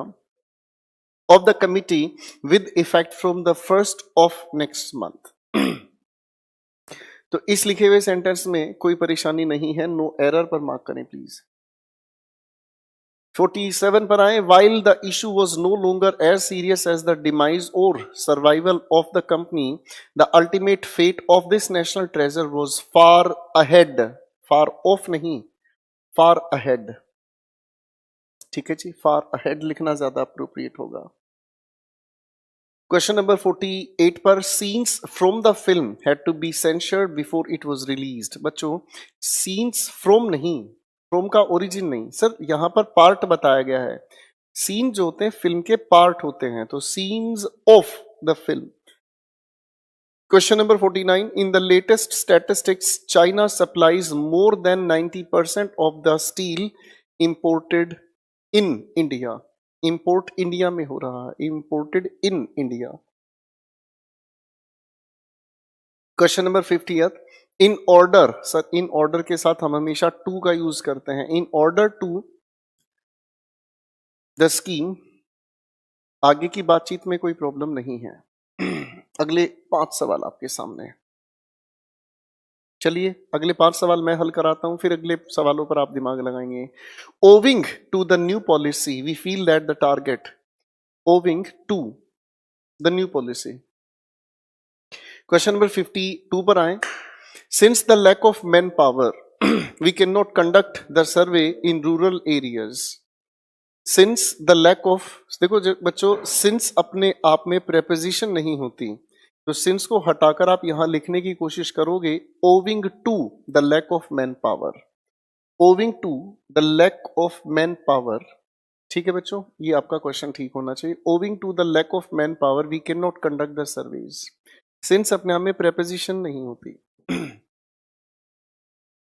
of the committee with effect from the 1st of next month. तो इस लिखे हुए सेंटेंस में कोई परेशानी नहीं है, नो एरर पर मार्क करें प्लीज। 47 पर आए, while the issue was no longer as serious as the demise or survival of the company, the ultimate fate of this national treasure was far ahead, far off नहीं, far ahead। ठीक है जी, far ahead लिखना ज्यादा appropriate होगा। Question number 48 पर, scenes from the film had to be censored before it was released। बच्चों, scenes from नहीं, from का ओरिजिन नहीं सर, यहां पर पार्ट बताया गया है। सीन जो होते हैं फिल्म के पार्ट होते हैं, तो scenes of the film. Question number 49, in the latest statistics China supplies more than 90% of the steel imported in India. Import India में हो रहा है, imported in India. Question number 50, in order, sir in order के साथ हम हमेशा to का use करते हैं। In order to the scheme, आगे की बातचीत में कोई प्रॉब्लम नहीं है। अगले 5 सवाल आपके सामने। चलिए अगले 5 सवाल मैं हल कराता हूं, फिर अगले सवालों पर आप दिमाग लगाएंगे। Owing to the new policy we feel that the target, owing to the new policy. Question number 52 पर आए, since the lack of manpower we can not conduct the survey in rural areas. Since the lack of, देखो बच्चों, since अपने आप में preposition नहीं होती, तो सिंस को हटाकर आप यहां लिखने की कोशिश करोगे, owing to the lack of manpower, owing to the lack of manpower. ठीक है बच्चों, ये आपका क्वेश्चन ठीक होना चाहिए। Owing to the lack of manpower we can not conduct the surveys. Since अपने आप में प्रेपोजिशन नहीं होती।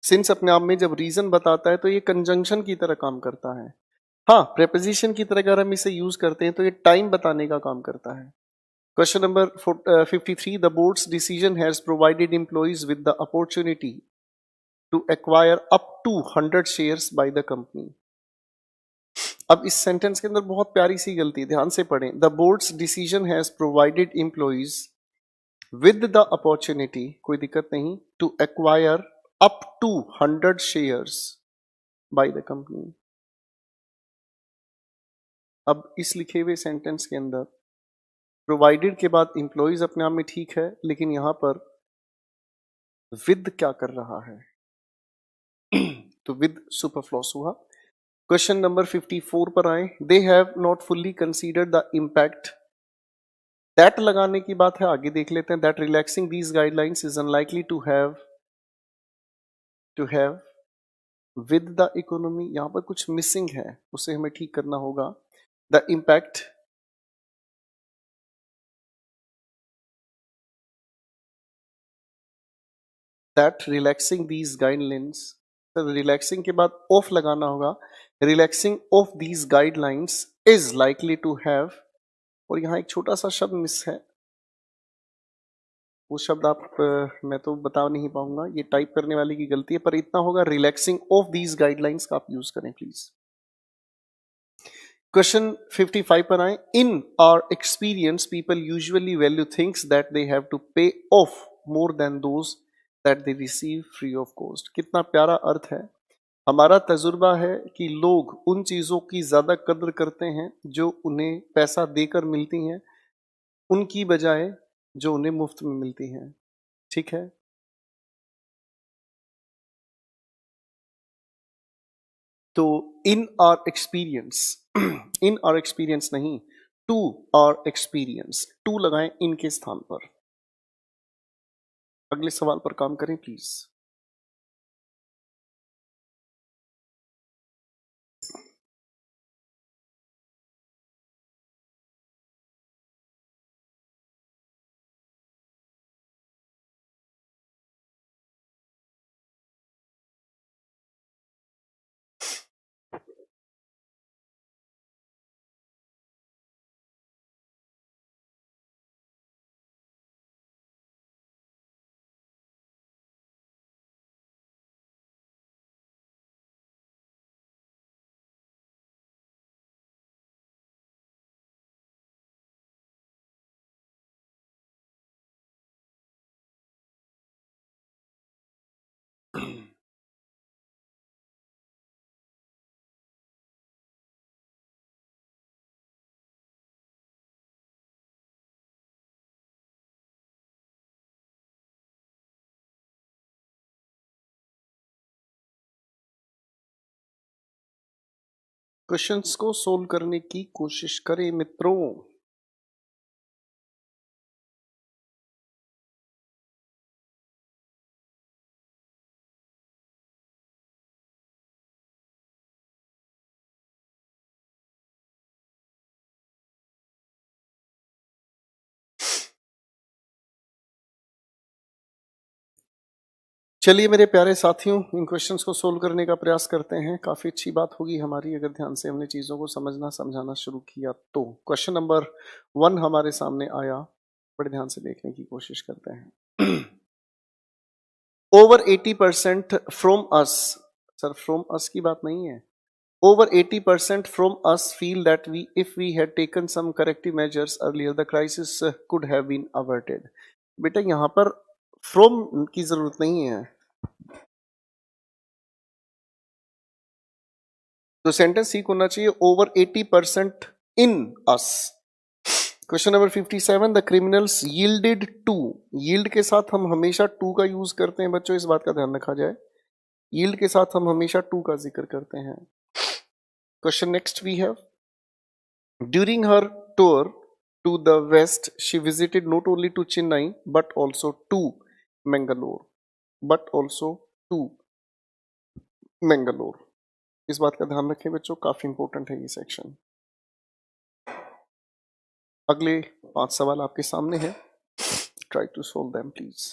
सिंस अपने आप में जब रीजन बताता है तो ये कंजंक्शन की तरह काम करता है। हाँ, प्रेपोजिशन की तरह अगर हम इसे यूज करते हैं तो ये टाइम बताने का काम करता है। Question number 53, the board's decision has provided employees with the opportunity to acquire up to 100 shares by the company. अब इस सेंटेंस के अंदर बहुत प्यारी सी गलती, ध्यान से पढ़ें। The board's decision has provided employees with the opportunity, कोई दिक्कत नहीं, to acquire up to 100 shares by the company. अब इस लिखे हुए सेंटेंस के अंदर प्रोवाइडेड के बाद इंप्लॉइज अपने आप में ठीक है, लेकिन यहां पर विद क्या कर रहा है? तो विद सुपरफ्लॉस हुआ। क्वेश्चन नंबर 54 पर आए, they have not fully considered the impact, that लगाने की बात है, आगे देख लेते हैं। That relaxing these guidelines is unlikely to have with the economy. यहां पर कुछ मिसिंग है, उसे हमें ठीक करना होगा। The impact that relaxing these guidelines, relaxing के बाद ऑफ लगाना होगा। Relaxing of these guidelines is likely to have, और यहां एक छोटा सा शब्द मिस है, वो शब्द आप मैं तो बता नहीं पाऊंगा, ये टाइप करने वाले की गलती है, पर इतना होगा, रिलैक्सिंग ऑफ दीज गाइडलाइंस का आप यूज करें प्लीज। क्वेश्चन 55 पर आए, in our experience people usually value things that they have to pay of more than those that they receive free of cost. कितना प्यारा अर्थ है। हमारा तजुर्बा है कि लोग उन चीजों की ज्यादा कद्र करते हैं जो उन्हें पैसा देकर मिलती हैं, उनकी बजाय जो उन्हें मुफ्त में मिलती हैं। ठीक है, तो इन are experience, in are experience नहीं, टू आर एक्सपीरियंस, टू लगाएं इनके स्थान पर। अगले सवाल पर काम करें प्लीज। क्वेश्चंस को सोल्व करने की कोशिश करें मित्रों। चलिए मेरे प्यारे साथियों, इन क्वेश्चंस को सोल्व करने का प्रयास करते हैं। काफी अच्छी बात होगी हमारी अगर ध्यान से हमने चीजों को समझना समझाना शुरू किया तो। क्वेश्चन नंबर 1 हमारे सामने आया, बड़े ध्यान से देखने की कोशिश करते हैं। Over 80% from us, sir from us की बात नहीं है, over 80% from us feel that if we had taken some corrective measures earlier the crisis could have been averted। बेटा यहाँ पर from की जरूरत नहीं है, तो सेंटेंस ठीक होना चाहिए over 80% in us. Question number 57, the criminals yielded to, yield के साथ हम हमेशा टू का यूज करते हैं बच्चों, इस बात का ध्यान रखा जाए, यील्ड के साथ हम हमेशा टू का जिक्र करते हैं। Question next we have, during her tour to the west she visited not only to Chennai but also to Mangalore, but also to Mangalore। इस बात का ध्यान रखें बच्चों, काफी इंपॉर्टेंट है ये सेक्शन। अगले 5 सवाल आपके सामने हैं, try to solve them please.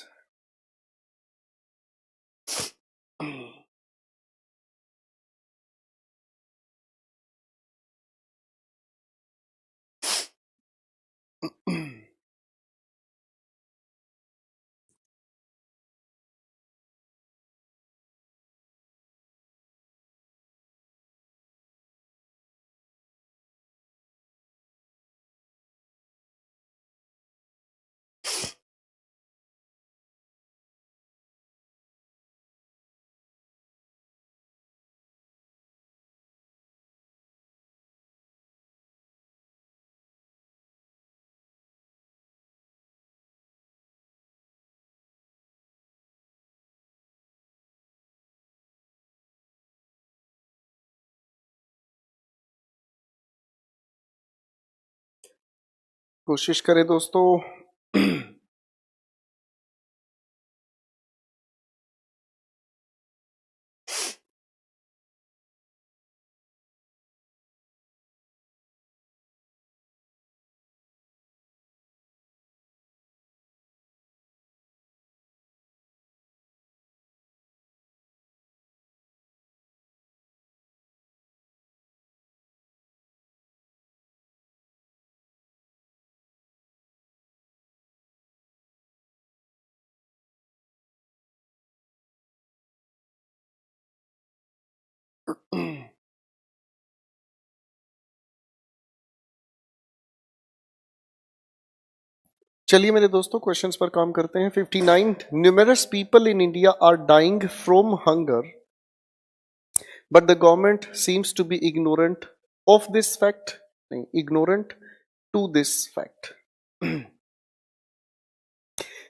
कोशिश करें दोस्तों। चलिए मेरे दोस्तों क्वेश्चंस पर काम करते हैं। 59, numerous people in India are dying from hunger but the government seems to be ignorant of this fact, नहीं ignorant to this fact.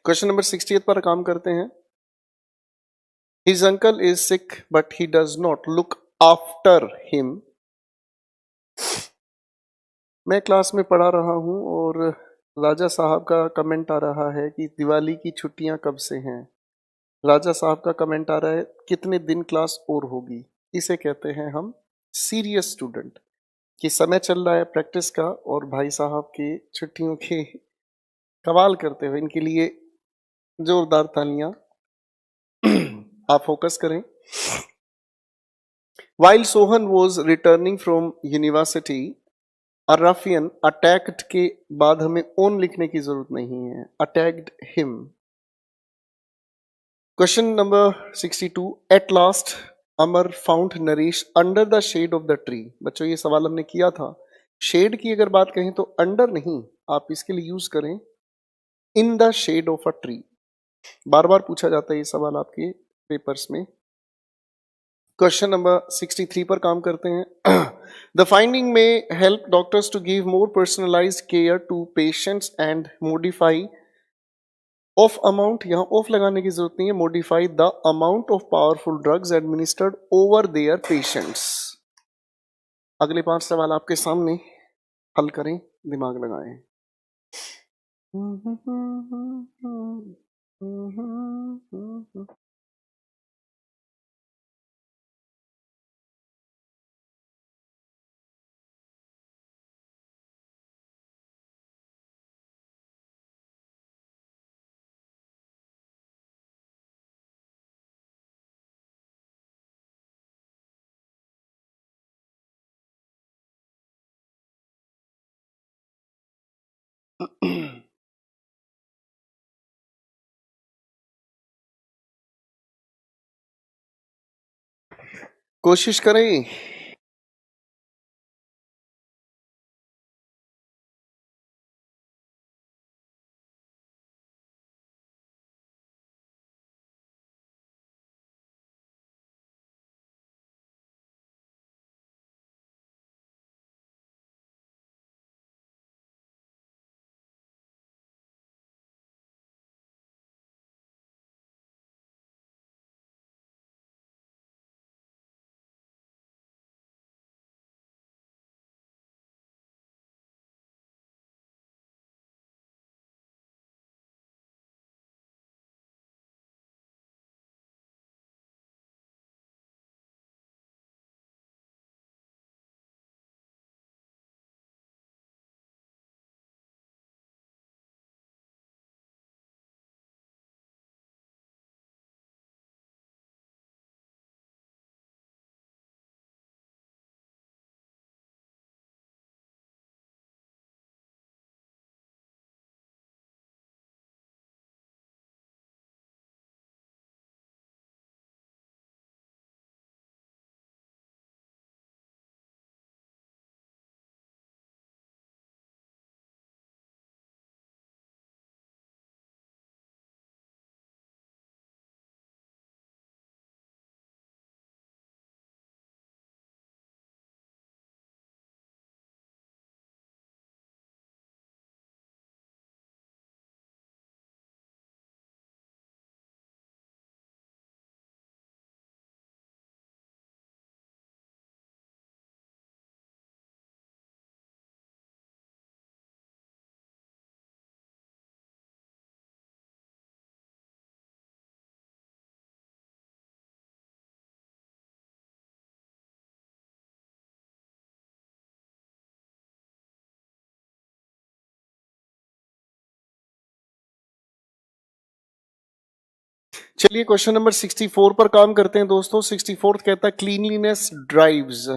Question number 68 पर काम करते हैं। His uncle is sick but he does not look after him. मैं class में पढ़ा रहा हूं और राजा साहब का कमेंट आ रहा है कि दिवाली की छुट्टियां कब से हैं। राजा साहब का कमेंट आ रहा है कितने दिन क्लास और होगी। इसे कहते हैं हम सीरियस स्टूडेंट, कि समय चल रहा है प्रैक्टिस का और भाई साहब के छुट्टियों के कमाल करते हुए इनके लिए जोरदार तालियां। आप फोकस करें। While Sohan was returning from university, a ruffian attacked के बाद हमें on लिखने की जरूरत नहीं है, attacked him। Question number 62, at last Amar found Naresh under the shade of the tree। बच्चों ये सवाल हमने किया था, शेड की अगर बात कहें तो अंडर नहीं, आप इसके लिए यूज करें in the shade of a tree. बार बार पूछा जाता है ये सवाल आपके पेपर्स में। क्वेश्चन नंबर 63 पर काम करते हैं। The finding may help doctors to give more personalised care to patients and modify of amount, यहां ऑफ लगाने की जरूरत नहीं है, modify the amount of powerful drugs administered over their patients. अगले 5 सवाल आपके सामने, हल करें, दिमाग लगाएं। कोशिश करें। चलिए क्वेश्चन नंबर 64 पर काम करते हैं दोस्तों। 64 कहता है cleanliness drives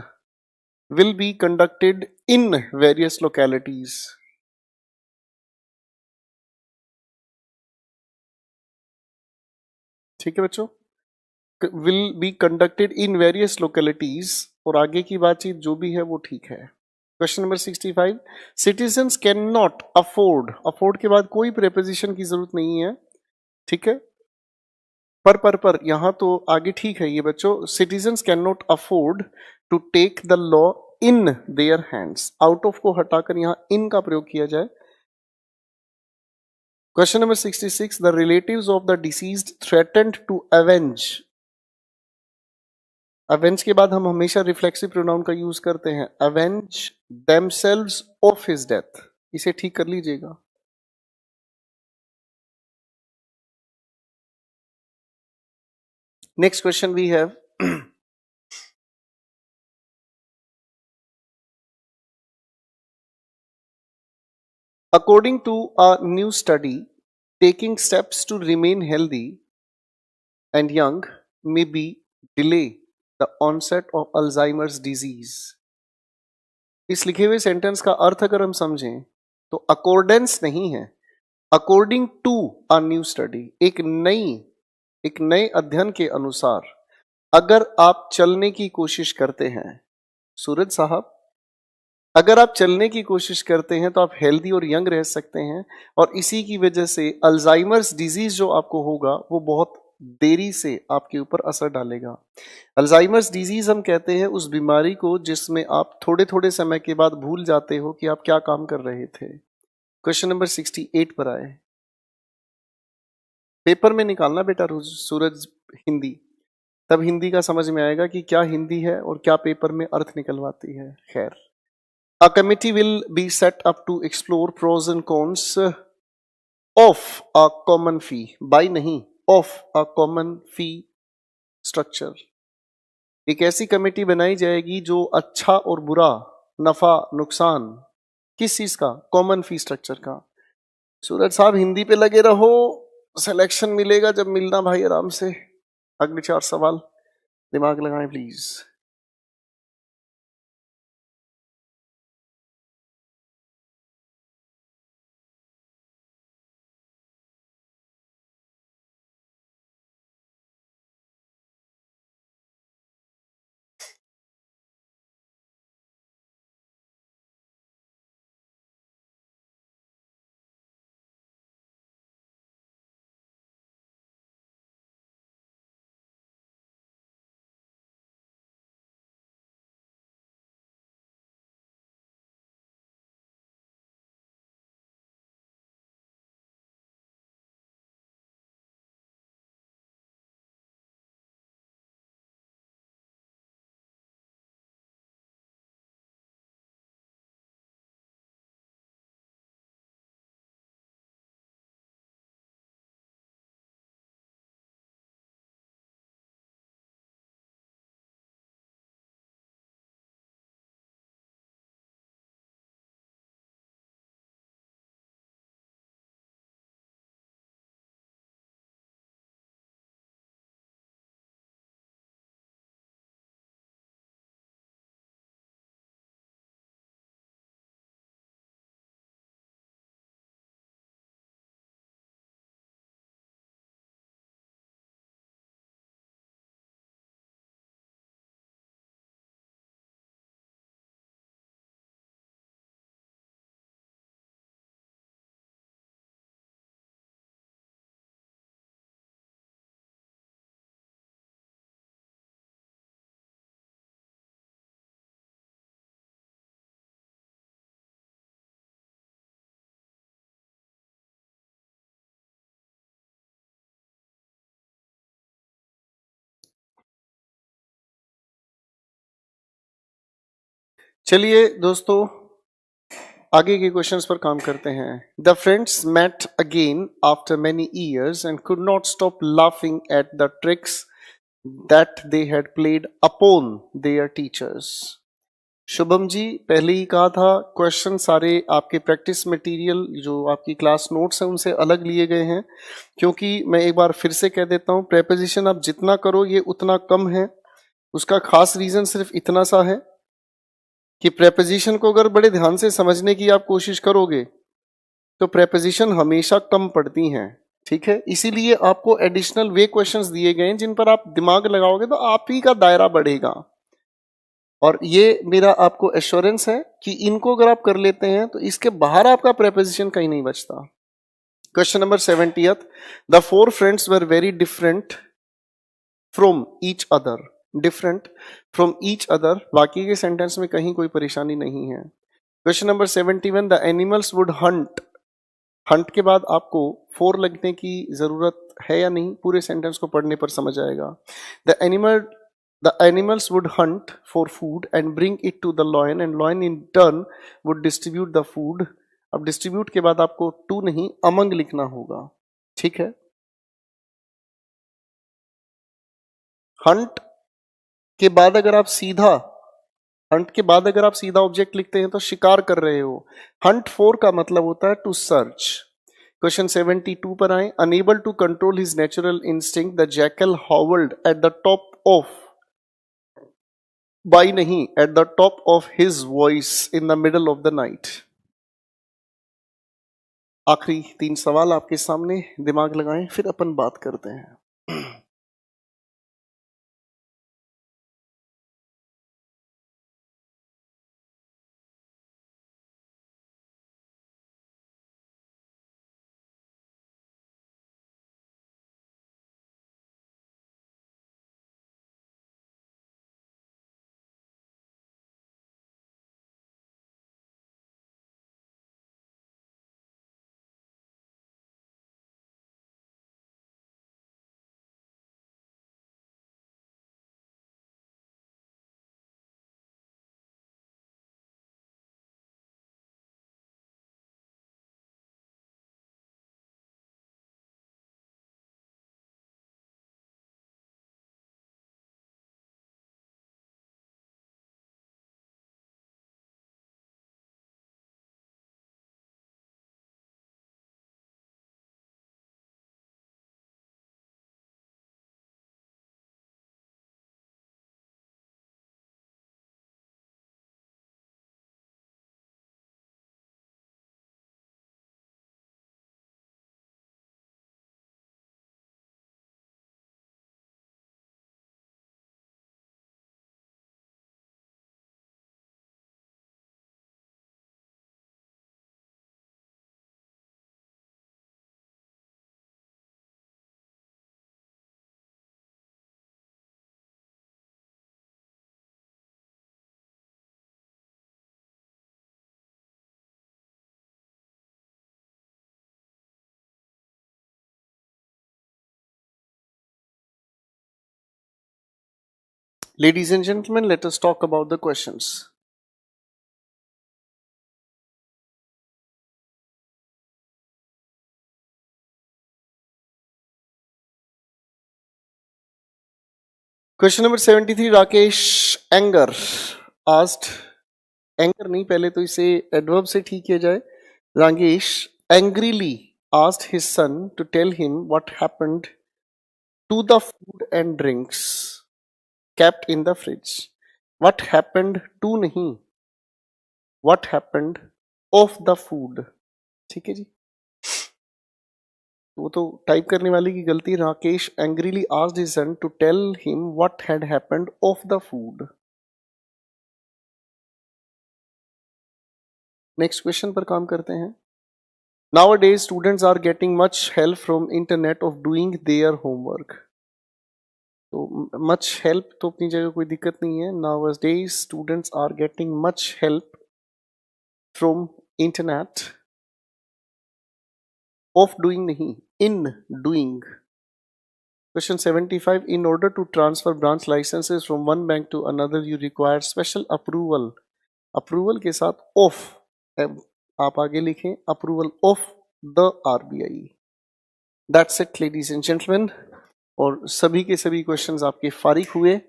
will be conducted in various localities. ठीक है बच्चों, will be conducted in various localities, और आगे की बातचीत जो भी है वो ठीक है। Question number 65, citizens can not afford, afford के बाद कोई प्रेपोजिशन की जरूरत नहीं है, ठीक है। पर यहां तो आगे ठीक है ये बच्चों, citizens can not afford to take the law in their hands, out of को हटाकर यहां इन का प्रयोग किया जाए। Question number 66, the relatives of the deceased threatened to avenge, avenge के बाद हम हमेशा रिफ्लेक्सिव प्रोनाउन का यूज करते हैं, avenge themselves of his death, इसे ठीक कर लीजिएगा। Next question we have, according to a new study, taking steps to remain healthy and young may be delay the onset of Alzheimer's disease। इस लिखे हुए सेंटेंस का अर्थ अगर हम समझें तो अकॉर्डेंस नहीं है, according to a new study, एक नए अध्ययन के अनुसार अगर आप चलने की कोशिश करते हैं, सूरज साहब अगर आप चलने की कोशिश करते हैं तो आप हेल्दी और यंग रह सकते हैं, और इसी की वजह से अल्जाइमर्स डिजीज जो आपको होगा वो बहुत देरी से आपके ऊपर असर डालेगा। अल्जाइमर्स डिजीज हम कहते हैं उस बीमारी को जिसमें आप थोड़े थोड़े समय के बाद भूल जाते हो कि आप क्या काम कर रहे थे। क्वेश्चन नंबर 68 पर आए, पेपर में निकालना बेटा सूरज, हिंदी। तब हिंदी का समझ में आएगा कि क्या हिंदी है और क्या पेपर में अर्थ निकलवाती है। खैर, a committee will be set up to explore pros and cons of a common fee, by नहीं, of a common fee structure. एक ऐसी कमेटी बनाई जाएगी जो अच्छा और बुरा, नफा नुकसान, किस चीज का, कॉमन फी स्ट्रक्चर का। सूरज साहब हिंदी पे लगे रहो, सिलेक्शन मिलेगा जब मिलना भाई आराम से। अगले 4 सवाल दिमाग लगाएं प्लीज। चलिए दोस्तों, आगे के क्वेश्चंस पर काम करते हैं। The friends met again after many years and could not stop laughing at the tricks that they had played upon their teachers. Shubham ji, पहले ही कहा था, क्वेश्चन सारे आपके प्रैक्टिस मटेरियल जो आपकी क्लास नोट्स हैं उनसे अलग लिए गए हैं, क्योंकि मैं एक बार फिर से कह देता हूं, प्रेपोजिशन आप जितना करो ये उतना कम है। उसका खास रीजन सिर्फ इतना सा है कि प्रेपोजिशन को अगर बड़े ध्यान से समझने की आप कोशिश करोगे तो प्रेपोजिशन हमेशा कम पड़ती हैं। ठीक है, इसीलिए आपको एडिशनल वे क्वेश्चंस दिए गए हैं जिन पर आप दिमाग लगाओगे तो आप ही का दायरा बढ़ेगा। और ये मेरा आपको एश्योरेंस है कि इनको अगर आप कर लेते हैं तो इसके बाहर आपका प्रेपोजिशन कहीं नहीं बचता। Question number 70th, the four friends were very different from each other. Different from each other, बाकी के सेंटेंस में कहीं कोई परेशानी नहीं है। Question number 71, the animals would Hunt. Hunt के बाद आपको फोर लगने की जरूरत है या नहीं, पूरे सेंटेंस को पढ़ने पर समझ आएगा। The animals would hunt for food and bring it to the lion and lion in turn would distribute the food. अब डिस्ट्रीब्यूट के बाद आपको टू नहीं अमंग लिखना होगा। ठीक है, हंट के बाद अगर आप सीधा हंट के बाद अगर आप सीधा ऑब्जेक्ट लिखते हैं तो शिकार कर रहे हो। हंट फॉर का मतलब होता है टू सर्च। क्वेश्चन 72 पर आए। Unable to control his natural instinct the jackal howled at the top of, by नहीं, at the top of his voice in the middle of the night. आखिरी 3 सवाल आपके सामने, दिमाग लगाएं फिर अपन बात करते हैं। Ladies and gentlemen, let us talk about the questions. Question number 73, Rakesh Anger asked, anger नहीं, पहले तो इसे एडवर्ब से ठीक किया जाए. Rakesh angrily asked his son to tell him what happened to the food and drinks kept in the fridge. What happened to नहीं, what happened of the food. ठीक है जी, वो तो टाइप करने वाले की गलती. Rakesh angrily asked his son to tell him what had happened of the food. Next question पर काम करते हैं. Nowadays students are getting much help from internet of doing their homework. तो much help तो अपनी जगह कोई दिक्कत नहीं है. Nowadays students are getting much help from internet of doing नहीं, in doing. Question 75, in order to transfer branch licenses from one bank to another you require special approval. Approval के साथ of आप आगे लिखें, approval of the RBI. That's it ladies and gentleman. और सभी के सभी क्वेश्चंस आपके फारिग हुए,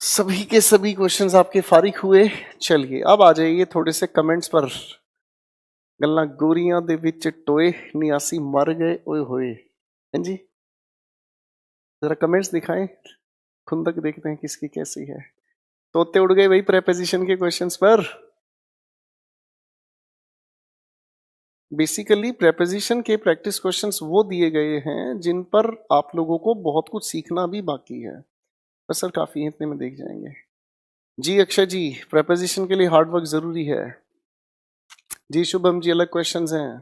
सभी के सभी क्वेश्चंस आपके फारिग हुए. चलिए अब आ जाइए थोड़े से कमेंट्स पर. गल्ला गोरियां दे विच टोए नियासी मर गए ओए होए. हैं जी, जरा कमेंट्स दिखाएं, खुंदक देखते हैं किसकी कैसी है. तोते उड़ गए भाई प्रेपोजिशन के क्वेश्चंस पर. बेसिकली प्रेपोजिशन के प्रैक्टिस क्वेश्चंस वो दिए गए हैं जिन पर आप लोगों को बहुत कुछ सीखना भी बाकी है. बस सर काफी है, इतने में देख जाएंगे. जी अक्षय जी, प्रेपोजिशन के लिए हार्ड वर्क जरूरी है. जी शुभम जी, अलग क्वेश्चंस हैं.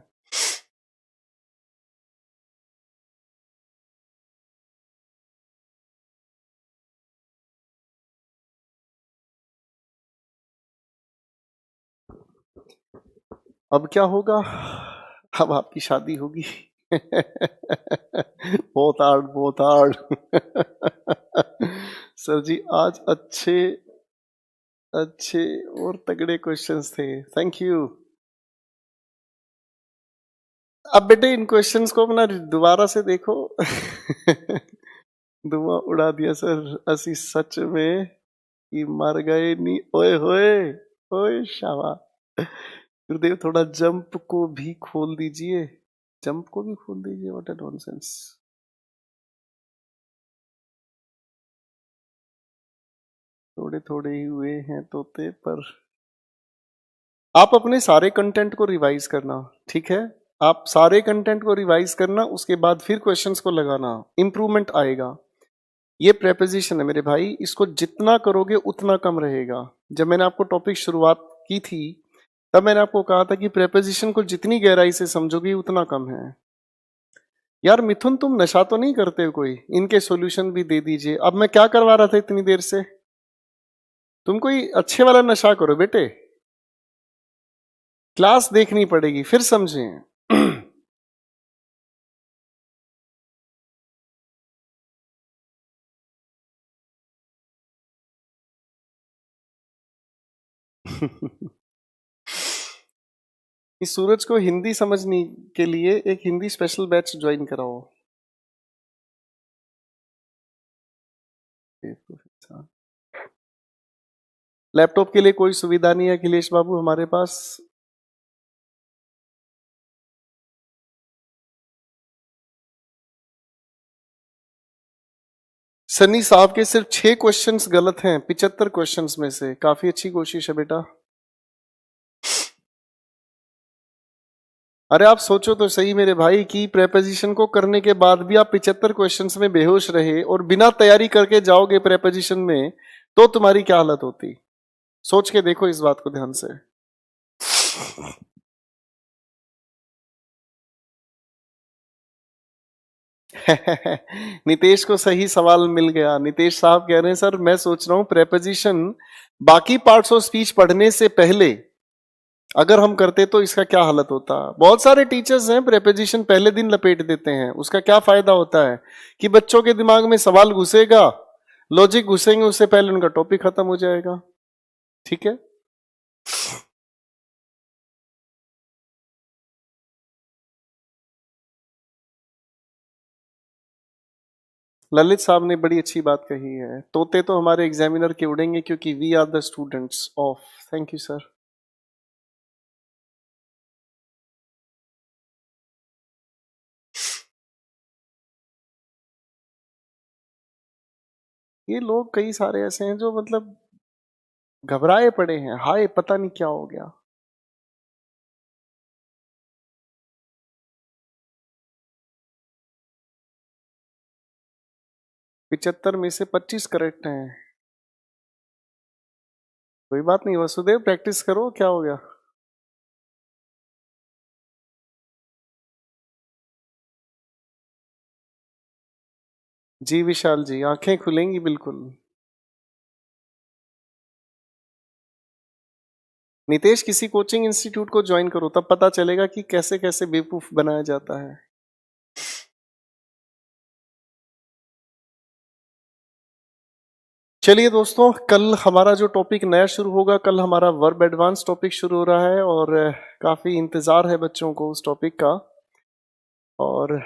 अब क्या होगा, अब आपकी शादी होगी. बहुत हार्ड, बहुत हार्ड. सर जी आज अच्छे अच्छे और तगड़े क्वेश्चंस थे, थैंक यू. अब बेटे इन क्वेश्चंस को अपना दोबारा से देखो. धुआं उड़ा दिया सर असी सच में कि मर गए नी ओए होए ओए शाबा. गुरुदेव थोड़ा जंप को भी खोल दीजिए, जंप को भी खोल दीजिए. What a nonsense. थोड़े थोड़े ही हुए हैं तोते पर. आप अपने सारे कंटेंट को रिवाइज करना, ठीक है. आप सारे कंटेंट को रिवाइज करना, उसके बाद फिर क्वेश्चंस को लगाना, इंप्रूवमेंट आएगा. ये प्रेपोजिशन है मेरे भाई, इसको जितना करोगे उतना कम रहेगा. जब मैंने आपको टॉपिक शुरुआत की थी तब मैंने आपको कहा था कि प्रेपोजिशन को जितनी गहराई से समझोगे उतना कम है. यार मिथुन तुम नशा तो नहीं करते हो कोई, इनके सॉल्यूशन भी दे दीजिए. अब मैं क्या करवा रहा था इतनी देर से, तुम कोई अच्छे वाला नशा करो बेटे. क्लास देखनी पड़ेगी फिर समझें. इस सूरज को हिंदी समझने के लिए एक हिंदी स्पेशल बैच ज्वाइन कराओ. लैपटॉप के लिए कोई सुविधा नहीं है अखिलेश बाबू हमारे पास. सनी साहब के सिर्फ 6 क्वेश्चंस गलत हैं 75 क्वेश्चंस में से. काफी अच्छी कोशिश है बेटा. अरे आप सोचो तो सही मेरे भाई कि प्रेपोजिशन को करने के बाद भी आप 75 क्वेश्चंस में बेहोश रहे और बिना तैयारी करके जाओगे प्रेपोजिशन में, तो तुम्हारी क्या हालत होती. सोच के देखो इस बात को ध्यान से. नितेश को सही सवाल मिल गया. नितेश साहब कह रहे हैं सर मैं सोच रहा हूं प्रेपोजिशन बाकी पार्ट्स ऑफ स्पीच पढ़ने से पहले अगर हम करते तो इसका क्या हालत होता. बहुत सारे टीचर्स हैं प्रेपोजिशन पहले दिन लपेट देते हैं. उसका क्या फायदा होता है कि बच्चों के दिमाग में सवाल घुसेगा, लॉजिक घुसेंगे उससे पहले उनका टॉपिक खत्म हो जाएगा, ठीक है। ललित साहब ने बड़ी अच्छी बात कही है, तोते तो हमारे एग्जामिनर के उड़ेंगे क्योंकि we are the students of. Thank you sir. ये लोग कई सारे ऐसे हैं जो मतलब घबराए पड़े हैं, हाय पता नहीं क्या हो गया। पिचहत्तर में से 25 करेक्ट हैं। कोई बात नहीं वसुदेव, प्रैक्टिस करो, क्या हो गया। जी विशाल जी, आंखें खुलेंगी बिल्कुल। नितेश, किसी कोचिंग इंस्टीट्यूट को ज्वाइन करो, तब पता चलेगा कि कैसे कैसे बेवकूफ बनाया जाता है। चलिए दोस्तों, कल हमारा जो टॉपिक नया शुरू होगा, कल हमारा वर्ब एडवांस टॉपिक शुरू हो रहा है और काफी इंतजार है बच्चों को उस टॉपिक का, और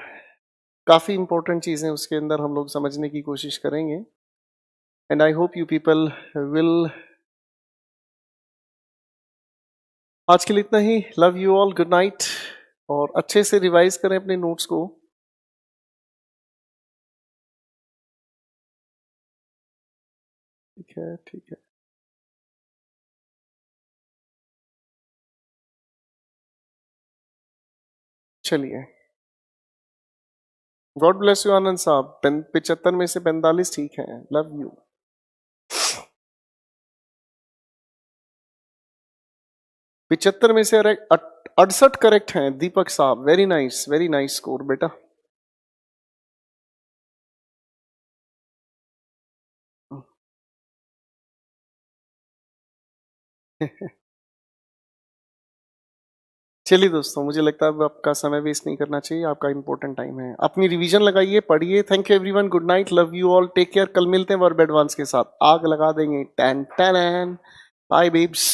काफी इंपॉर्टेंट चीजें उसके अंदर हम लोग समझने की कोशिश करेंगे। And I hope you people will. आज के लिए इतना ही। Love you all, good night, और अच्छे से रिवाइज करें अपने नोट्स को। ठीक है, ठीक है। चलिए, गॉड ब्लेस यू आनंद साहब। 75 में से 45 ठीक है। Love you. 75 में से 68 करेक्ट हैं दीपक साहब, वेरी नाइस स्कोर बेटा। चलिए दोस्तों, मुझे लगता है अब आपका समय वेस्ट नहीं करना चाहिए, आपका इंपॉर्टेंट टाइम है। अपनी रिवीजन लगाइए, पढ़िए। Thank you everyone, good night, love you all, take care. कल मिलते हैं वर्ब एडवांस के साथ, आग लगा देंगे। टैन टैन। Bye babes.